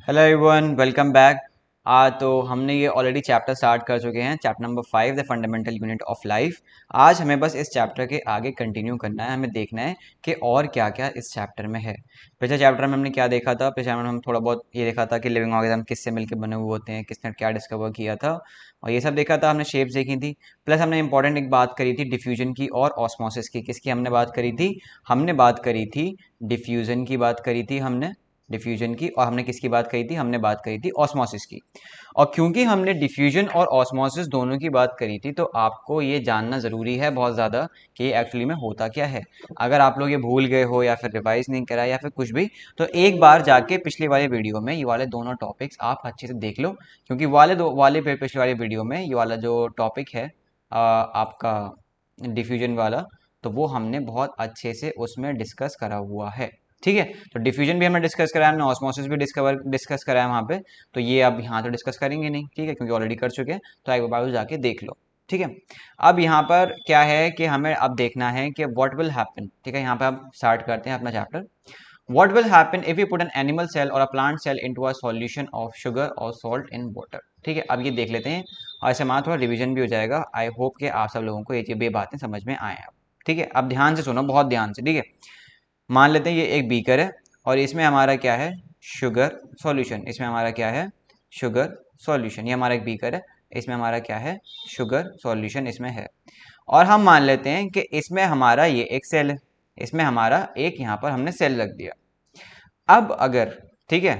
Hello everyone, welcome back. तो हमने ये ऑलरेडी चैप्टर स्टार्ट कर चुके हैं, chapter number 5 the fundamental unit of life. आज हमें बस इस चैप्टर के आगे कंटिन्यू करना है, हमें देखना है कि और क्या क्या इस चैप्टर में है। पिछले चैप्टर में हमने क्या देखा था? पिछले चैप्टर में हम थोड़ा बहुत ये देखा था कि लिविंग ऑर्गेनिज्म किससे मिलकर बने हुए होते हैं, किसने क्या डिस्कवर किया था, और ये सब देखा था। हमने शेप्स देखी थी, प्लस हमने इंपॉर्टेंट एक बात करी थी डिफ्यूजन की और ऑस्मोसिस की। किसकी हमने बात करी थी? हमने बात करी थी डिफ्यूजन की, बात करी थी हमने डिफ्यूजन की। और हमने किसकी बात करी थी? हमने बात करी थी ऑस्मोसिस की। और क्योंकि हमने डिफ्यूजन और ऑस्मोसिस दोनों की बात करी थी, तो आपको ये जानना ज़रूरी है बहुत ज़्यादा कि ये एक्चुअली में होता क्या है। अगर आप लोग ये भूल गए हो या फिर रिवाइज नहीं करा या फिर कुछ भी, तो एक बार जाके पिछले वाले वीडियो में ये वाले दोनों टॉपिक्स आप अच्छे से देख लो, क्योंकि पिछले वाले वीडियो में ये वाला जो टॉपिक है आपका डिफ्यूजन वाला, तो वो हमने बहुत अच्छे से उसमें डिस्कस करा हुआ है। ठीक है, तो डिफ्यूजन भी हमने डिस्कस कराया, हमने ऑस्मोसिस भी डिस्कस कराया वहाँ पे। तो ये अब यहाँ तो डिस्कस करेंगे नहीं, ठीक है, क्योंकि ऑलरेडी कर चुके हैं। तो एक बार जाके देख लो, ठीक है। अब यहाँ पर क्या है कि हमें अब देखना है कि व्हाट विल हैपन। ठीक है, यहाँ पे अब स्टार्ट करते हैं अपना chapter. What will happen if you put an animal cell or a plant cell into a solution of sugar or salt in water. ठीक है, अब ये देख लेते हैं और ऐसे हमारा थोड़ा रिविजन भी हो जाएगा। आई होप कि आप सब लोगों को ये बातें समझ में आए अब। ठीक है, अब ध्यान से सुनो, बहुत ध्यान से। ठीक है, मान लेते हैं ये एक बीकर है और इसमें हमारा क्या है? Sugar solution. इसमें हमारा क्या है? Sugar solution. ये हमारा एक बीकर है, इसमें हमारा क्या है? शुगर सॉल्यूशन इसमें है। और हम मान लेते हैं कि इसमें हमारा ये एक सेल है, इसमें हमारा एक यहाँ पर हमने सेल रख दिया। अब अगर, ठीक है,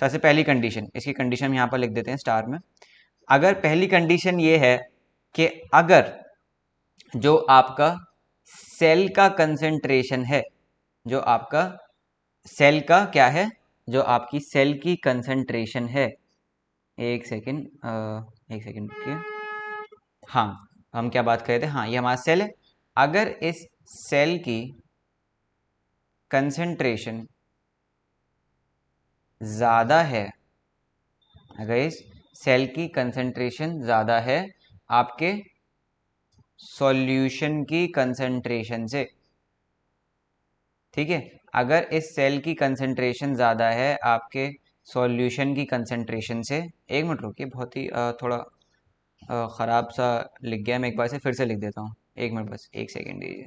सबसे पहली कंडीशन, इसकी कंडीशन हम यहाँ पर लिख देते हैं स्टार में। अगर पहली कंडीशन ये है कि अगर जो आपका सेल का कंसेंट्रेशन है, जो आपका सेल का क्या है, जो आपकी सेल की कंसंट्रेशन है, एक सेकेंड, एक सेकेंड रुकिए। हाँ, हम क्या बात कर रहे थे? हाँ, ये हमारा सेल है। अगर इस सेल की कंसंट्रेशन ज़्यादा है, अगर इस सेल की कंसंट्रेशन ज़्यादा है आपके सॉल्यूशन की कंसंट्रेशन से, ठीक है, अगर इस सेल की कंसंट्रेशन ज़्यादा है आपके सॉल्यूशन की कंसंट्रेशन से। एक मिनट रुकिए, बहुत ही थोड़ा ख़राब सा लिख गया। मैं एक बार से फिर से लिख देता हूँ, एक मिनट, बस एक सेकेंड दीजिए।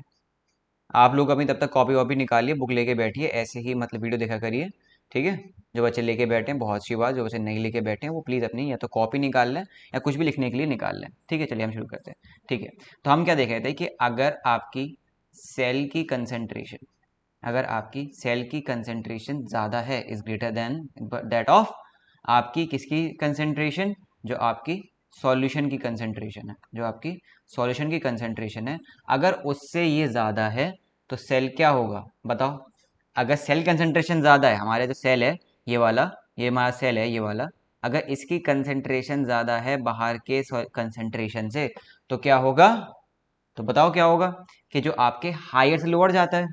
आप लोग अभी तब तक कॉपी वॉपी निकालिए, बुक लेके बैठिए, ऐसे ही मतलब वीडियो देखा करिए। ठीक है, जो बच्चे लेके बैठे हैं, बहुत सी बात, जो बच्चे नहीं लेके बैठे हैं वो प्लीज़ अपनी या तो कॉपी निकाल लें या कुछ भी लिखने के लिए निकाल लें। ठीक है, चलिए हम शुरू करते हैं। ठीक है, तो हम क्या देख रहे थे कि अगर आपकी सेल की कंसंट्रेशन, अगर आपकी सेल की कंसंट्रेशन ज़्यादा है, is greater than that of आपकी किसकी कंसंट्रेशन? जो आपकी सॉल्यूशन की कंसंट्रेशन है, जो आपकी सॉल्यूशन की कंसंट्रेशन है, अगर उससे ये ज़्यादा है तो सेल क्या होगा बताओ? अगर सेल कंसंट्रेशन ज़्यादा है, हमारे जो सेल है ये वाला, ये हमारा सेल है ये वाला, अगर इसकी कंसंट्रेशन ज़्यादा है बाहर के कंसंट्रेशन से, तो क्या होगा? तो बताओ क्या होगा? कि जो आपके हायर से लोअर जाता है।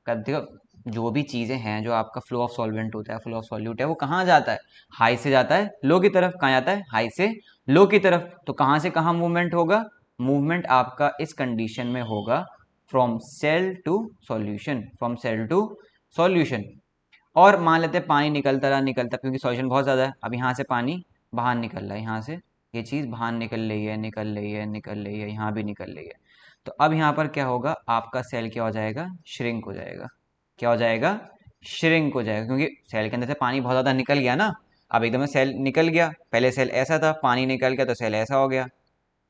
देखो, जो भी चीज़ें हैं, जो आपका फ्लो ऑफ सॉल्वेंट होता है, फ्लो ऑफ सॉल्यूट है, वो कहाँ जाता है? हाई से जाता है लो की तरफ। कहाँ जाता है? हाई से लो की तरफ। तो कहाँ से कहाँ मूवमेंट होगा? मूवमेंट आपका इस कंडीशन में होगा from cell to solution, from cell to solution. और मान लेते हैं पानी निकलता रहा निकलता, क्योंकि सॉल्यूशन बहुत ज़्यादा है। अब यहाँ से पानी बाहर निकल रहा है, यहाँ से ये चीज़ बाहर निकल रही है, निकल रही है, निकल रही है, यहाँ भी निकल रही है। तो अब यहाँ पर क्या होगा? आपका सेल क्या हो जाएगा? श्रिंक हो जाएगा। क्या हो जाएगा? श्रिंक हो जाएगा, क्योंकि सेल के अंदर से पानी बहुत ज़्यादा निकल गया ना। अब एकदम से सेल निकल गया, पहले सेल ऐसा था, पानी निकल गया तो सेल ऐसा हो गया।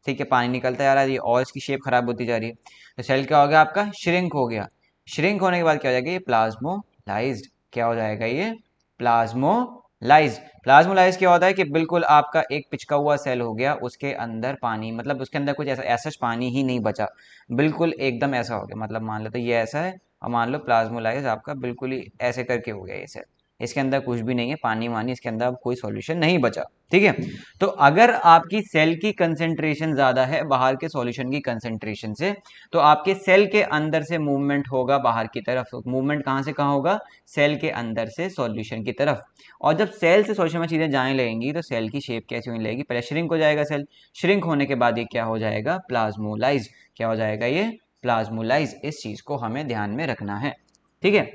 ठीक है, पानी निकलता जा रहा है, ये और इसकी शेप खराब होती जा रही है। तो सेल क्या हो गया? आपका श्रिंक हो गया। श्रिंक होने के बाद क्या हो जाएगा? ये प्लाज्मोलाइज्ड। क्या हो जाएगा? ये प्लाज्मोलाइज्ड। प्लाज्मोलाइज क्या होता है कि बिल्कुल आपका एक पिचका हुआ सेल हो गया, उसके अंदर पानी, मतलब उसके अंदर कुछ ऐसा ऐसा पानी ही नहीं बचा, बिल्कुल एकदम ऐसा हो गया। मतलब मान लो तो ये ऐसा है, और मान लो प्लाज्मोलाइज आपका बिल्कुल ही ऐसे करके हो गया ये सेल। इसके अंदर कुछ भी नहीं है, पानी वानी इसके अंदर अब कोई सॉल्यूशन नहीं बचा। ठीक है, तो अगर आपकी सेल की कंसेंट्रेशन ज्यादा है बाहर के सॉल्यूशन की कंसेंट्रेशन से, तो आपके सेल के अंदर से मूवमेंट होगा बाहर की तरफ। मूवमेंट कहां से कहां होगा? सेल के अंदर से सॉल्यूशन की तरफ। और जब सेल से सॉल्यूशन में चीजें जाने लगेंगी तो सेल की शेप कैसी होने लगेगी? पहले श्रिंक हो जाएगा सेल, श्रिंक होने के बाद ये क्या हो जाएगा? प्लाज्मोलाइज। क्या हो जाएगा? ये प्लाज्मोलाइज। इस चीज को हमें ध्यान में रखना है। ठीक है,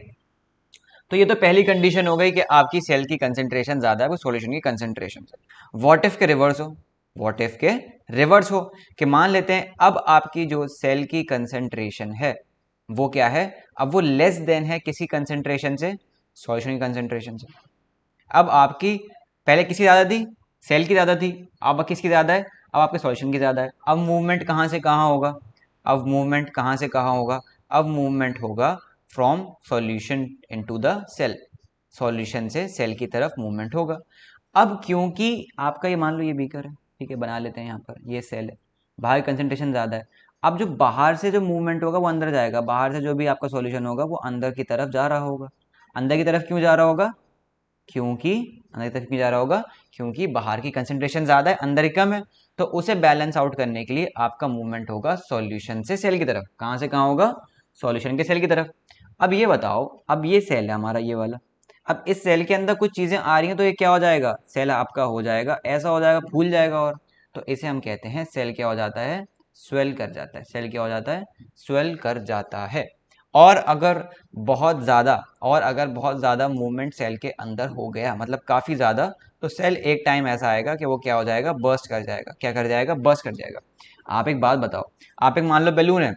तो ये तो पहली कंडीशन हो गई कि आपकी सेल की कंसेंट्रेशन ज्यादा है वो सॉल्यूशन की कंसेंट्रेशन से। व्हाट इफ के रिवर्स हो, व्हाट इफ के रिवर्स हो कि मान लेते हैं अब आपकी जो सेल की कंसेंट्रेशन है वो क्या है, अब वो लेस देन है किसी कंसेंट्रेशन से, सॉल्यूशन की कंसेंट्रेशन से। अब आपकी पहले किसकी ज्यादा थी, सेल की ज्यादा थी, अब किसकी ज्यादा है, अब आपके सॉल्यूशन की ज्यादा है। अब मूवमेंट कहां से कहां होगा, अब मूवमेंट कहां से कहां होगा, अब मूवमेंट होगा from solution into the cell, solution से सेल की तरफ मूवमेंट होगा। अब क्योंकि आपका ये मान लो ये बीकर है, ठीक है, बना लेते हैं यहाँ पर ये सेल है, बाहर कंसेंट्रेशन ज़्यादा है। अब जो बाहर से जो मूवमेंट होगा वो अंदर जाएगा, बाहर से जो भी आपका सॉल्यूशन होगा वो अंदर की तरफ जा रहा होगा। अंदर की तरफ क्यों जा रहा होगा, क्योंकि अंदर की तरफ क्यों जा रहा होगा, क्योंकि बाहर की कंसेंट्रेशन ज़्यादा है अंदर ही कम है। तो उसे बैलेंस आउट करने के लिए आपका मूवमेंट होगा सॉल्यूशन से सेल की तरफ। कहाँ से कहाँ होगा, सॉल्यूशन के सेल की तरफ। अब ये बताओ, अब ये सेल है हमारा ये वाला, अब इस सेल के अंदर कुछ चीजें आ रही हैं तो ये क्या हो जाएगा, सेल आपका हो जाएगा ऐसा हो जाएगा, फूल जाएगा। और तो इसे हम कहते हैं सेल क्या हो जाता है, स्वेल कर जाता है। सेल क्या हो जाता है, स्वेल कर जाता है। और अगर बहुत ज़्यादा, और अगर बहुत ज़्यादा मूवमेंट सेल के अंदर हो गया, मतलब काफ़ी ज़्यादा, तो सेल एक टाइम ऐसा आएगा कि वो क्या हो जाएगा, बर्स्ट कर जाएगा। क्या कर जाएगा, बर्स्ट कर जाएगा। आप एक बात बताओ, आप एक मान लो बैलून है,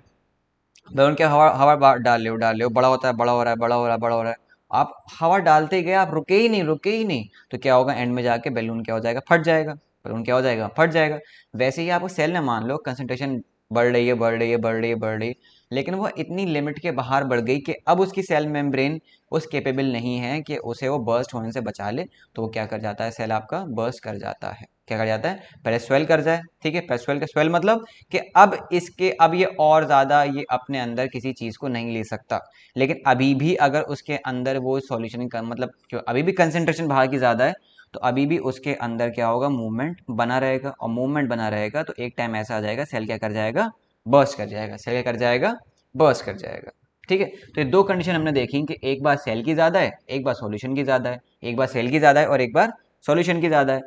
बैलून क्या हवा हवा डाल रहे हो, बड़ा होता है, बड़ा हो रहा है, बड़ा हो रहा है, बड़ा हो रहा है। आप हवा डालते ही गए, आप रुके ही नहीं, रुके ही नहीं, तो क्या होगा, एंड में जाके बैलून क्या हो जाएगा, फट जाएगा। बैलून क्या हो जाएगा, फट जाएगा। वैसे ही आपको सेल ने मान लो कंसंट्रेशन बढ़ रही है, बढ़ रही है, बढ़ रही है, बढ़ रही है, लेकिन वो इतनी लिमिट के बाहर बढ़ गई कि अब उसकी सेल मेम्ब्रेन उस केपेबल नहीं है कि उसे वो बर्स्ट होने से बचा ले। तो वो क्या कर जाता है, सेल आपका बर्स्ट कर जाता है। क्या कर जाता है, पहले स्वेल कर जाए, ठीक है, पहले स्वेल का स्वेल मतलब कि अब इसके, अब ये और ज़्यादा ये अपने अंदर किसी चीज़ को नहीं ले सकता। लेकिन अभी भी अगर उसके अंदर वो सॉल्यूशन का मतलब जो अभी भी कंसेंट्रेशन बाहर की ज़्यादा है, तो अभी भी उसके अंदर क्या होगा, मूवमेंट बना रहेगा। और मूवमेंट बना रहेगा तो एक टाइम ऐसा आ जाएगा, सेल क्या कर जाएगा, बर्स्ट कर जाएगा। सेल क्या कर जाएगा, बर्स्ट कर जाएगा। ठीक है, तो ये दो कंडीशन हमने देखी कि एक बार सेल की ज़्यादा है, एक बार सॉल्यूशन की ज़्यादा है, एक बार सेल की ज़्यादा है और एक बार सॉल्यूशन की ज़्यादा है।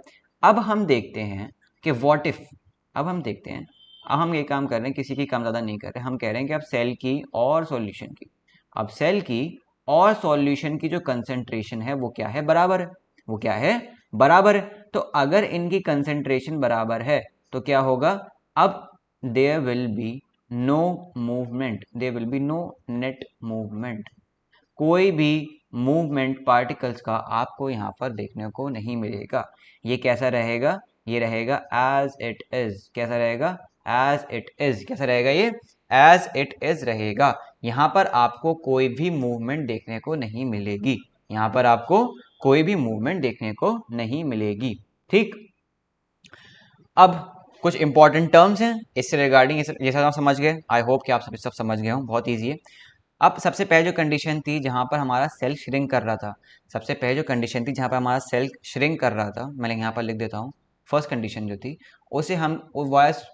अब हम देखते हैं कि व्हाट इफ, अब हम देखते हैं, अब हम ये काम कर रहे हैं, किसी की कम ज़्यादा नहीं कर रहे, हम कह रहे हैं कि अब सेल की और सॉल्यूशन की, अब सेल की और सॉल्यूशन की जो कंसेंट्रेशन है वो क्या है, बराबर है। वो क्या है, बराबर है। तो अगर इनकी कंसेंट्रेशन बराबर है तो क्या होगा, अब there will be no movement, there will be no net movement. कोई भी मूवमेंट पार्टिकल्स का आपको यहाँ पर देखने को नहीं मिलेगा। ये कैसा रहेगा, ये रहेगा एज इट इज। कैसा रहेगा, एज इट इज। कैसा रहेगा ये, एज इट इज रहेगा। यहाँ पर आपको कोई भी मूवमेंट देखने को नहीं मिलेगी, यहाँ पर आपको कोई भी मूवमेंट देखने को नहीं मिलेगी। ठीक, अब कुछ इंपॉर्टेंट टर्म्स हैं इससे रिगार्डिंग, ये सब आप समझ गए, आई होप कि आप सब समझ गए हो, बहुत ईजी है। अब सबसे पहले जो कंडीशन थी जहां पर हमारा सेल श्रिंक कर रहा था, सबसे पहले जो कंडीशन थी जहां पर हमारा सेल श्रिंक कर रहा था, मैं यहाँ पर लिख देता हूँ। फर्स्ट कंडीशन जो थी उसे हम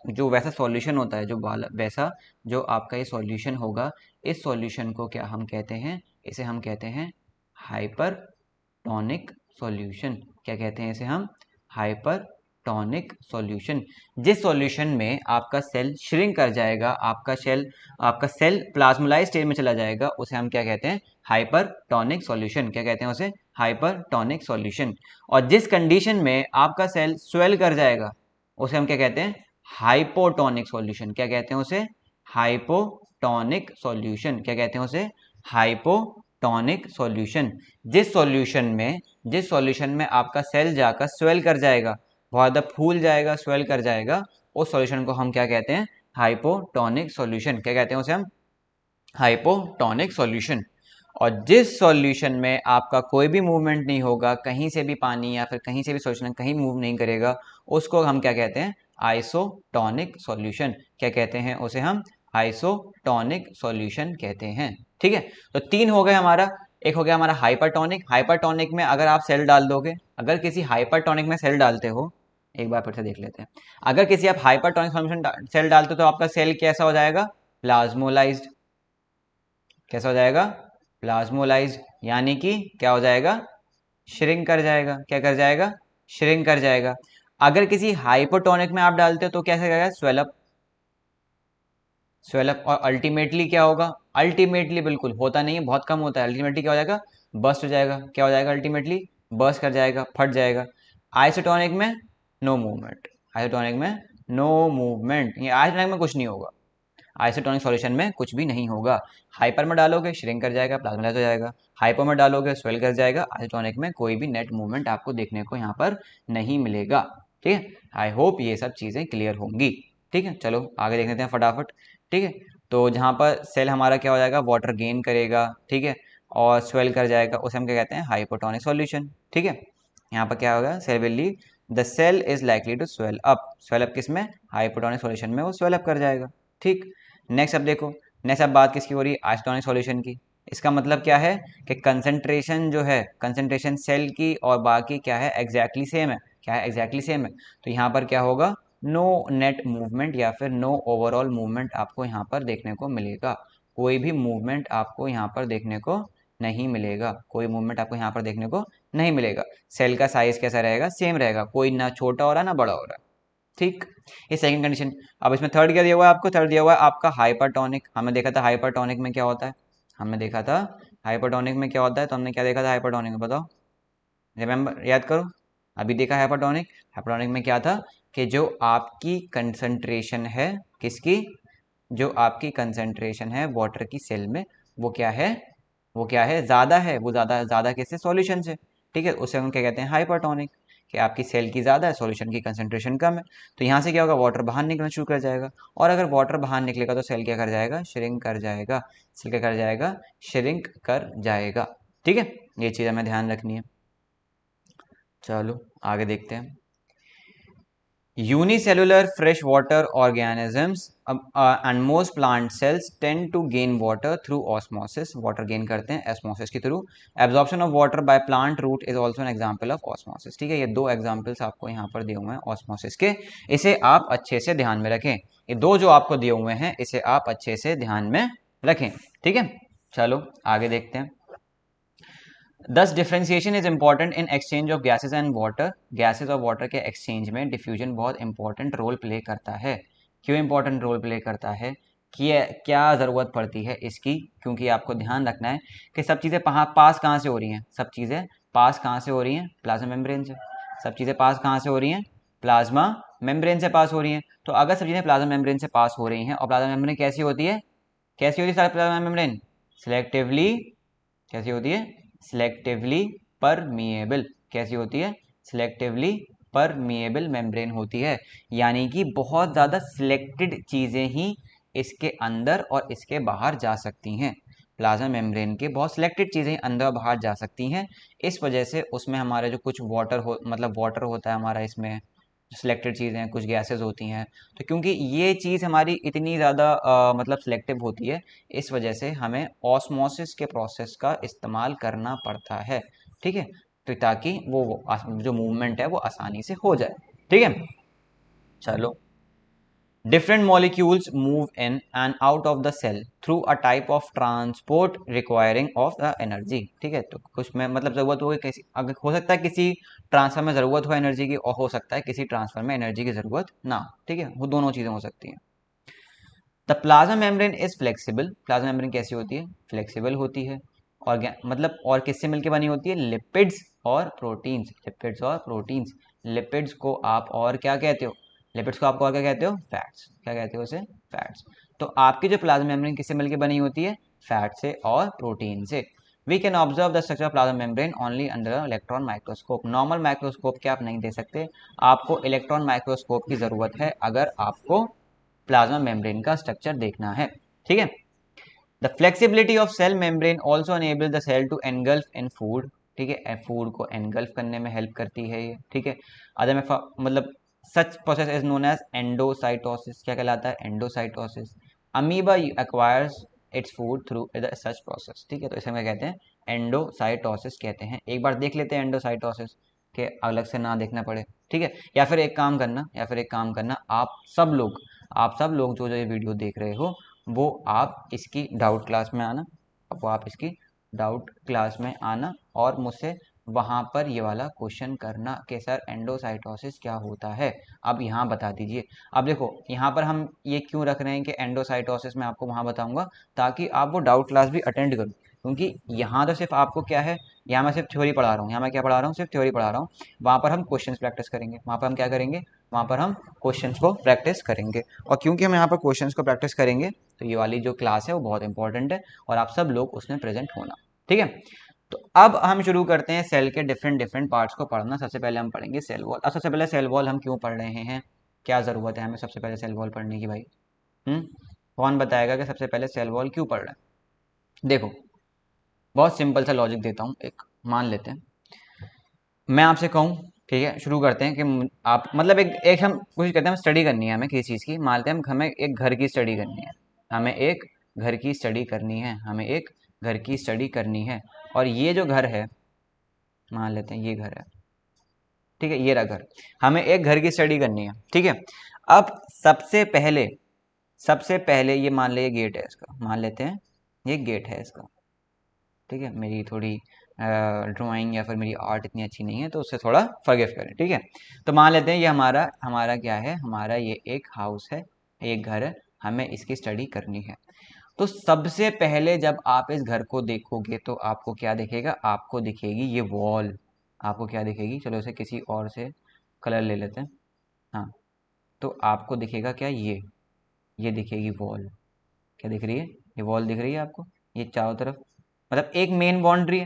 जो वैसा सॉल्यूशन होता है, जो वैसा जो आपका ये सॉल्यूशन होगा, इस सॉल्यूशन को क्या हम कहते हैं, इसे हम कहते हैं हाइपरटोनिक सॉल्यूशन। क्या कहते हैं इसे हम, हाइपरटोनिक सॉल्यूशन। जिस सॉल्यूशन में आपका सेल श्रिंक कर जाएगा, आपका सेल प्लाज्मोलाइज स्टेज में चला जाएगा, उसे हम क्या कहते हैं, हाइपरटोनिक सॉल्यूशन। क्या कहते हैं उसे, हाइपरटोनिक सॉल्यूशन। और जिस कंडीशन में आपका सेल स्वेल कर जाएगा उसे हम क्या कहते हैं, हाइपोटोनिक सॉल्यूशन। क्या कहते हैं उसे, हाइपोटोनिक सॉल्यूशन। क्या कहते हैं उसे, हाइपोटोनिक सॉल्यूशन। जिस सॉल्यूशन में आपका सेल जाकर स्वेल कर जाएगा, बहुत ज़्यादा फूल जाएगा, स्वेल कर जाएगा, उस सॉल्यूशन को हम क्या कहते हैं, हाइपोटोनिक सॉल्यूशन। क्या कहते हैं उसे हम, हाइपोटोनिक सॉल्यूशन। और जिस सॉल्यूशन में आपका कोई भी मूवमेंट नहीं होगा, कहीं से भी पानी या फिर कहीं से भी सॉल्यूशन कहीं मूव नहीं करेगा, उसको हम क्या कहते हैं, आइसोटोनिक सॉल्यूशन। क्या कहते हैं उसे हम, आइसोटोनिक सॉल्यूशन कहते हैं। ठीक है, तो तीन हो गए हमारा। एक हो गया हमारा हाइपरटोनिक। हाइपरटोनिक में अगर आप सेल डाल दोगे, अगर किसी हाइपरटोनिक में सेल डालते हो, एक बार फिर से देख लेते हैं, अगर किसी आप हाइपरटोनिक सॉल्यूशन सेल डालते हो तो आपका सेल कैसा हो जाएगा, प्लाज्मोलाइज्ड। कैसा हो जाएगा, प्लाज्मोलाइज्ड, यानी कि क्या हो जाएगा, श्रिंक कर जाएगा। क्या कर जाएगा, श्रिंक कर जाएगा। अगर किसी हाइपोटोनिक में आप डालते हो तो कैसे करेगा, स्वेलअप। स्वेलअप और अल्टीमेटली क्या होगा, अल्टीमेटली बिल्कुल होता नहीं है, बहुत कम होता है, अल्टीमेटली क्या हो जाएगा, बस्ट हो जाएगा, क्या हो जाएगा अल्टीमेटली, बस्ट कर जाएगा, फट जाएगा। आइसोटोनिक में नो मूवमेंट, आइसोटोनिक में नो मूवमेंट, ये आइसोटोनिक में कुछ नहीं होगा, आइसोटोनिक सॉल्यूशन में कुछ भी नहीं होगा। हाइपर में डालोगे श्रिंक कर जाएगा, प्लाज्मा हो जाएगा, हाइपर में डालोगे स्वेल कर जाएगा, आइसोटोनिक में कोई भी नेट मूवमेंट आपको देखने को यहाँ पर नहीं मिलेगा। ठीक है, आई होप ये सब चीज़ें क्लियर होंगी। ठीक है, चलो आगे देख लेते हैं फटाफट। ठीक है, तो जहाँ पर सेल हमारा क्या हो जाएगा, वाटर गेन करेगा, ठीक है, और स्वेल कर जाएगा, उसे हम क्या कहते हैं, हाइपोटोनिक सॉल्यूशन। ठीक है, यहाँ पर क्या होगा, cell will leave the cell is likely to swell up, swell up किस में, हाइपोटोनिक सॉल्यूशन में वो स्वेल अप कर जाएगा। ठीक, नेक्स्ट अब देखो, नेक्स्ट अब बात किसकी हो रही है, आइसोटोनिक सॉल्यूशन की। इसका मतलब क्या है कि कंसंट्रेशन जो है, कंसंट्रेशन सेल की और बाकी क्या है, एग्जैक्टली सेम है, क्या है, एग्जैक्टली सेम है। तो यहाँ पर क्या होगा, नो नेट मूवमेंट या फिर नो ओवरऑल मूवमेंट आपको यहाँ पर देखने को मिलेगा, कोई भी मूवमेंट आपको यहाँ पर देखने को नहीं मिलेगा, कोई मूवमेंट आपको यहाँ पर देखने को नहीं मिलेगा। सेल का साइज कैसा रहेगा, सेम रहेगा, कोई ना छोटा हो रहा ना बड़ा हो रहा। ठीक, ये सेकंड कंडीशन। अब इसमें थर्ड क्या दिया हुआ है आपको, थर्ड दिया हुआ है आपका हाइपरटोनिक। हमने देखा था हाइपरटोनिक में क्या होता है, हमने देखा था हाइपरटोनिक में क्या होता है, तो हमने क्या देखा था हाइपरटोनिक में, बताओ, रिमेंबर, याद करो। अभी देखा हाइपरटोनिक, हाइपरटोनिक में क्या था कि जो आपकी कंसंट्रेशन है, किसकी, जो आपकी कंसंट्रेशन है वाटर की सेल में, वो क्या है, वो क्या है, ज़्यादा है, वो ज़्यादा ज़्यादा किससे, सॉल्यूशन से। ठीक है, उसे हम क्या कहते हैं, हाइपरटोनिक, कि आपकी सेल की ज़्यादा है, सॉल्यूशन की कंसंट्रेशन कम है। तो यहाँ से क्या होगा, वाटर बाहर निकलना शुरू कर जाएगा, और अगर वाटर बाहर निकलेगा तो सेल क्या कर जाएगा, श्रिंक कर जाएगा, सेल क्या कर जाएगा, श्रिंक कर जाएगा। ठीक है, ये चीज़ हमें ध्यान रखनी है। चलो आगे देखते हैं। Unicellular freshwater organisms and most plant cells tend to gain water through osmosis. Water gain करते हैं osmosis के through. Absorption of water by plant root is also an example of osmosis. ठीक है, ये दो examples आपको यहाँ पर दिए हुए हैं osmosis के, इसे आप अच्छे से ध्यान में रखें। ये दो जो आपको दिए हुए हैं इसे आप अच्छे से ध्यान में रखें। ठीक है, चलो आगे देखते हैं। Thus differentiation is important in exchange of gases and water. Gases और water के exchange में diffusion बहुत important role play करता है। क्यों important role play करता है, कि क्या ज़रूरत पड़ती है इसकी, क्योंकि आपको ध्यान रखना है कि सब चीज़ें पास कहाँ से हो रही हैं, सब चीज़ें पास कहाँ से हो रही हैं, प्लाज्मा मेम्ब्रेन से। सब चीज़ें पास कहाँ से हो रही हैं, प्लाज्मा मेम्ब्रेन से पास हो रही हैं। तो अगर सब चीज़ें प्लाज्मा मेम्ब्रेन से पास हो रही हैं, और प्लाज्मा मेम्ब्रेन कैसी होती है, कैसी होती है प्लाज्मा मेम्ब्रेन, सिलेक्टिवली, कैसी होती है, सिलेक्टिवली परमिएबल, कैसी होती है, सिलेक्टिवली परमिएबल मेम्ब्रेन होती है, यानी कि बहुत ज़्यादा सिलेक्टेड चीज़ें ही इसके अंदर और इसके बाहर जा सकती हैं। प्लाज्मा मेम्ब्रेन के बहुत सिलेक्टेड चीज़ें अंदर और बाहर जा सकती हैं, इस वजह से उसमें हमारे जो कुछ वाटर हो, मतलब वाटर होता है हमारा, इसमें सिलेक्टेड चीज़ें हैं, कुछ गैसेज होती हैं। तो क्योंकि ये चीज़ हमारी इतनी ज़्यादा मतलब सिलेक्टिव होती है, इस वजह से हमें ऑस्मोसिस के प्रोसेस का इस्तेमाल करना पड़ता है। ठीक है, तो ताकि वो जो मूवमेंट है वो आसानी से हो जाए। ठीक है, चलो, different molecules move in and out of the cell through a type of transport requiring of the energy. ठीक है, तो कुछ में मतलब ज़रूरत होगी किसी, अगर हो सकता है किसी ट्रांसफर में ज़रूरत हो एनर्जी की, और हो सकता है किसी ट्रांसफर में एनर्जी की ज़रूरत ना हो। ठीक है, वो दोनों चीज़ें हो सकती हैं। The plasma membrane is flexible, plasma membrane कैसी होती है, फ्लेक्सिबल होती है, और मतलब और किससे मिलकर बनी होती है, लिपिड्स और प्रोटीन्स, लिपिड्स और प्रोटीन्स। लिपिड्स को आप और क्या कहते हो, लिपिड्स को आपको और क्या कहते हो, फैट्स, क्या कहते हो उसे, फैट्स। तो आपकी जो प्लाज्मा मेम्ब्रेन किससे मिलकर बनी होती है, फैट से और प्रोटीन से। We can observe the structure of plasma membrane only under electron microscope. Normal microscope के आप नहीं दे सकते, आपको इलेक्ट्रॉन माइक्रोस्कोप की ज़रूरत है अगर आपको प्लाज्मा मेम्ब्रेन का स्ट्रक्चर देखना है। ठीक है, the flexibility of cell membrane also enable the cell to engulf in food. ठीक है, फूड को एनगल्फ करने में हेल्प करती है ये। ठीक है, अदर में मतलब such process is known as endocytosis, क्या कहलाता है, endocytosis. Amoeba acquires its food through such process. ठीक है, तो इसे क्या कहते हैं, एंडोसाइटोसिस कहते हैं। एक बार देख लेते हैं एंडोसाइटोसिस, के अलग से ना देखना पड़े। ठीक है, या फिर एक काम करना, आप सब लोग जो जो ये वीडियो देख रहे हो, वो आप इसकी डाउट क्लास में आना, अब वो आप इसकी डाउट क्लास में आना और मुझसे वहाँ पर ये वाला क्वेश्चन करना कि सर एंडोसाइटोसिस क्या होता है, अब यहाँ बता दीजिए। अब देखो यहाँ पर हम ये क्यों रख रहे हैं कि एंडोसाइटोसिस मैं आपको वहाँ बताऊँगा, ताकि आप वो डाउट क्लास भी अटेंड करो, क्योंकि यहाँ तो सिर्फ आपको क्या है, यहाँ मैं सिर्फ थ्योरी पढ़ा रहा हूँ, यहाँ मैं क्या पढ़ा रहा हूँ, सिर्फ थ्योरी पढ़ा रहा हूँ। वहाँ पर हम क्वेश्चन प्रैक्टिस करेंगे, वहाँ पर हम क्या करेंगे, वहाँ पर हम क्वेश्चन को प्रैक्टिस करेंगे। और क्योंकि हम यहाँ पर क्वेश्चन को प्रैक्टिस करेंगे तो ये वाली जो क्लास है वो बहुत इंपॉर्टेंट है और आप सब लोग उसमें प्रेजेंट होना, ठीक है। तो अब हम शुरू करते हैं सेल के डिफरेंट डिफरेंट पार्ट्स को पढ़ना। सबसे पहले हम पढ़ेंगे सेल वॉल। अब सबसे पहले सेल वॉल हम क्यों पढ़ रहे हैं, क्या ज़रूरत है हमें सबसे पहले सेल वॉल पढ़ने की भाई? कौन बताएगा कि सबसे पहले सेल वॉल क्यों पढ़ रहे हैं? देखो, बहुत सिंपल सा लॉजिक देता हूँ। एक मान लेते हैं मैं आपसे कहूँ, ठीक है, शुरू करते हैं कि आप मतलब एक एक हम कोशिश करते हैं, हम स्टडी करनी है हमें किसी चीज़ की। मान लेते हैं हमें एक घर की स्टडी करनी है, हमें एक घर की स्टडी करनी है, हमें एक घर की स्टडी करनी है। और ये जो घर है, मान लेते हैं ये घर है, ठीक है, ये रहा घर। हमें एक घर की स्टडी करनी है, ठीक है। अब सबसे पहले ये मान ले, ये गेट है इसका, मान लेते हैं ये गेट है इसका, ठीक है। मेरी थोड़ी ड्राइंग या फिर मेरी आर्ट इतनी अच्छी नहीं है तो उससे थोड़ा फॉरगिव करें, ठीक है। तो मान लेते हैं ये हमारा हमारा क्या है, हमारा ये एक हाउस है, एक घर है, हमें इसकी स्टडी करनी है। तो सबसे पहले जब आप इस घर को देखोगे तो आपको क्या दिखेगा, आपको दिखेगी ये वॉल। आपको क्या दिखेगी, चलो इसे किसी और से कलर ले लेते हैं, हाँ। तो आपको दिखेगा क्या, ये दिखेगी वॉल। क्या दिख रही है, ये वॉल दिख रही है आपको, ये चारों तरफ, मतलब एक मेन बाउंड्री है।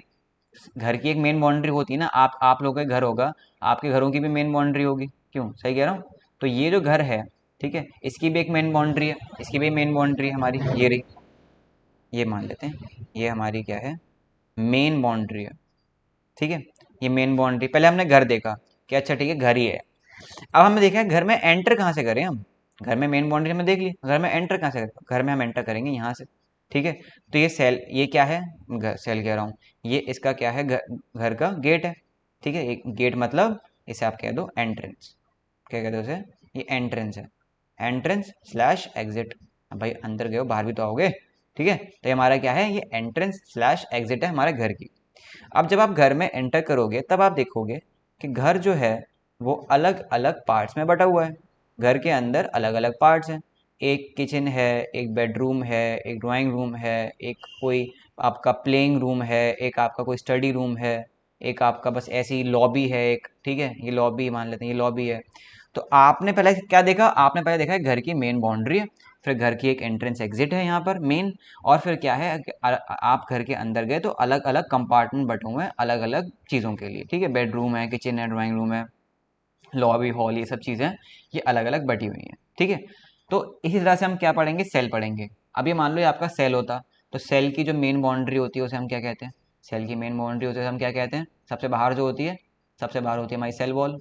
घर की एक मेन बाउंड्री होती है ना, आप लोगों का घर होगा, आपके घरों की भी मेन बाउंड्री होगी, क्यों, सही कह रहा हूँ? तो ये जो घर है, ठीक है, इसकी भी एक मेन बाउंड्री है, इसकी भी मेन बाउंड्री है हमारी, ये रही, ये मान लेते हैं ये हमारी क्या है, मेन बाउंड्री है, ठीक है। ये मेन बाउंड्री, पहले हमने घर देखा कि अच्छा ठीक है घर ही है। अब हमें देखा है घर में एंटर कहाँ से करें हम, घर में मेन बाउंड्री में देख ली, घर में एंटर कहाँ से करें, घर में हम एंटर करेंगे यहाँ से, ठीक है। तो ये सेल, ये क्या है, सेल कह रहा हूँ, ये इसका क्या है, घर का गेट है, ठीक है। एक गेट मतलब इसे आप कह दो एंट्रेंस, क्या कहते हो उसे, ये एंट्रेंस है, एंट्रेंस स्लैश एग्जिट। भाई अंदर गए हो बाहर भी तो आओगे, ठीक है। तो ये हमारा क्या है, ये एंट्रेंस स्लैश एग्जिट है हमारे घर की। अब जब आप घर में एंटर करोगे तब आप देखोगे कि घर जो है वो अलग अलग पार्ट्स में बटा हुआ है। घर के अंदर अलग अलग पार्ट्स हैं, एक किचन है, एक बेडरूम है, एक ड्राइंग रूम है, एक कोई आपका प्लेइंग रूम है, एक आपका कोई स्टडी रूम है, एक आपका बस ऐसी लॉबी है एक, ठीक है, ये लॉबी मान लेते हैं, ये लॉबी है। तो आपने पहले क्या देखा, आपने पहले देखा है घर की मेन बाउंड्री है, फिर घर की एक एंट्रेंस एग्जिट है यहाँ पर मेन, और फिर क्या है कि आप घर के अंदर गए तो अलग अलग कंपार्टमेंट बटे हुए हैं अलग अलग चीज़ों के लिए, ठीक है। बेडरूम है, किचन है, ड्राइंग रूम है, लॉबी, हॉल, ये सब चीज़ें ये अलग अलग बटी हुई हैं, ठीक है। तो इसी तरह से हम क्या पढ़ेंगे, सेल पढ़ेंगे। अब ये मान लो ये आपका सेल होता, तो सेल की जो मेन बाउंड्री होती है उसे हम क्या कहते हैं, सेल की मेन बाउंड्री होती है हम क्या कहते हैं, सबसे बाहर जो होती है, सबसे बाहर होती है हमारी सेल वॉल।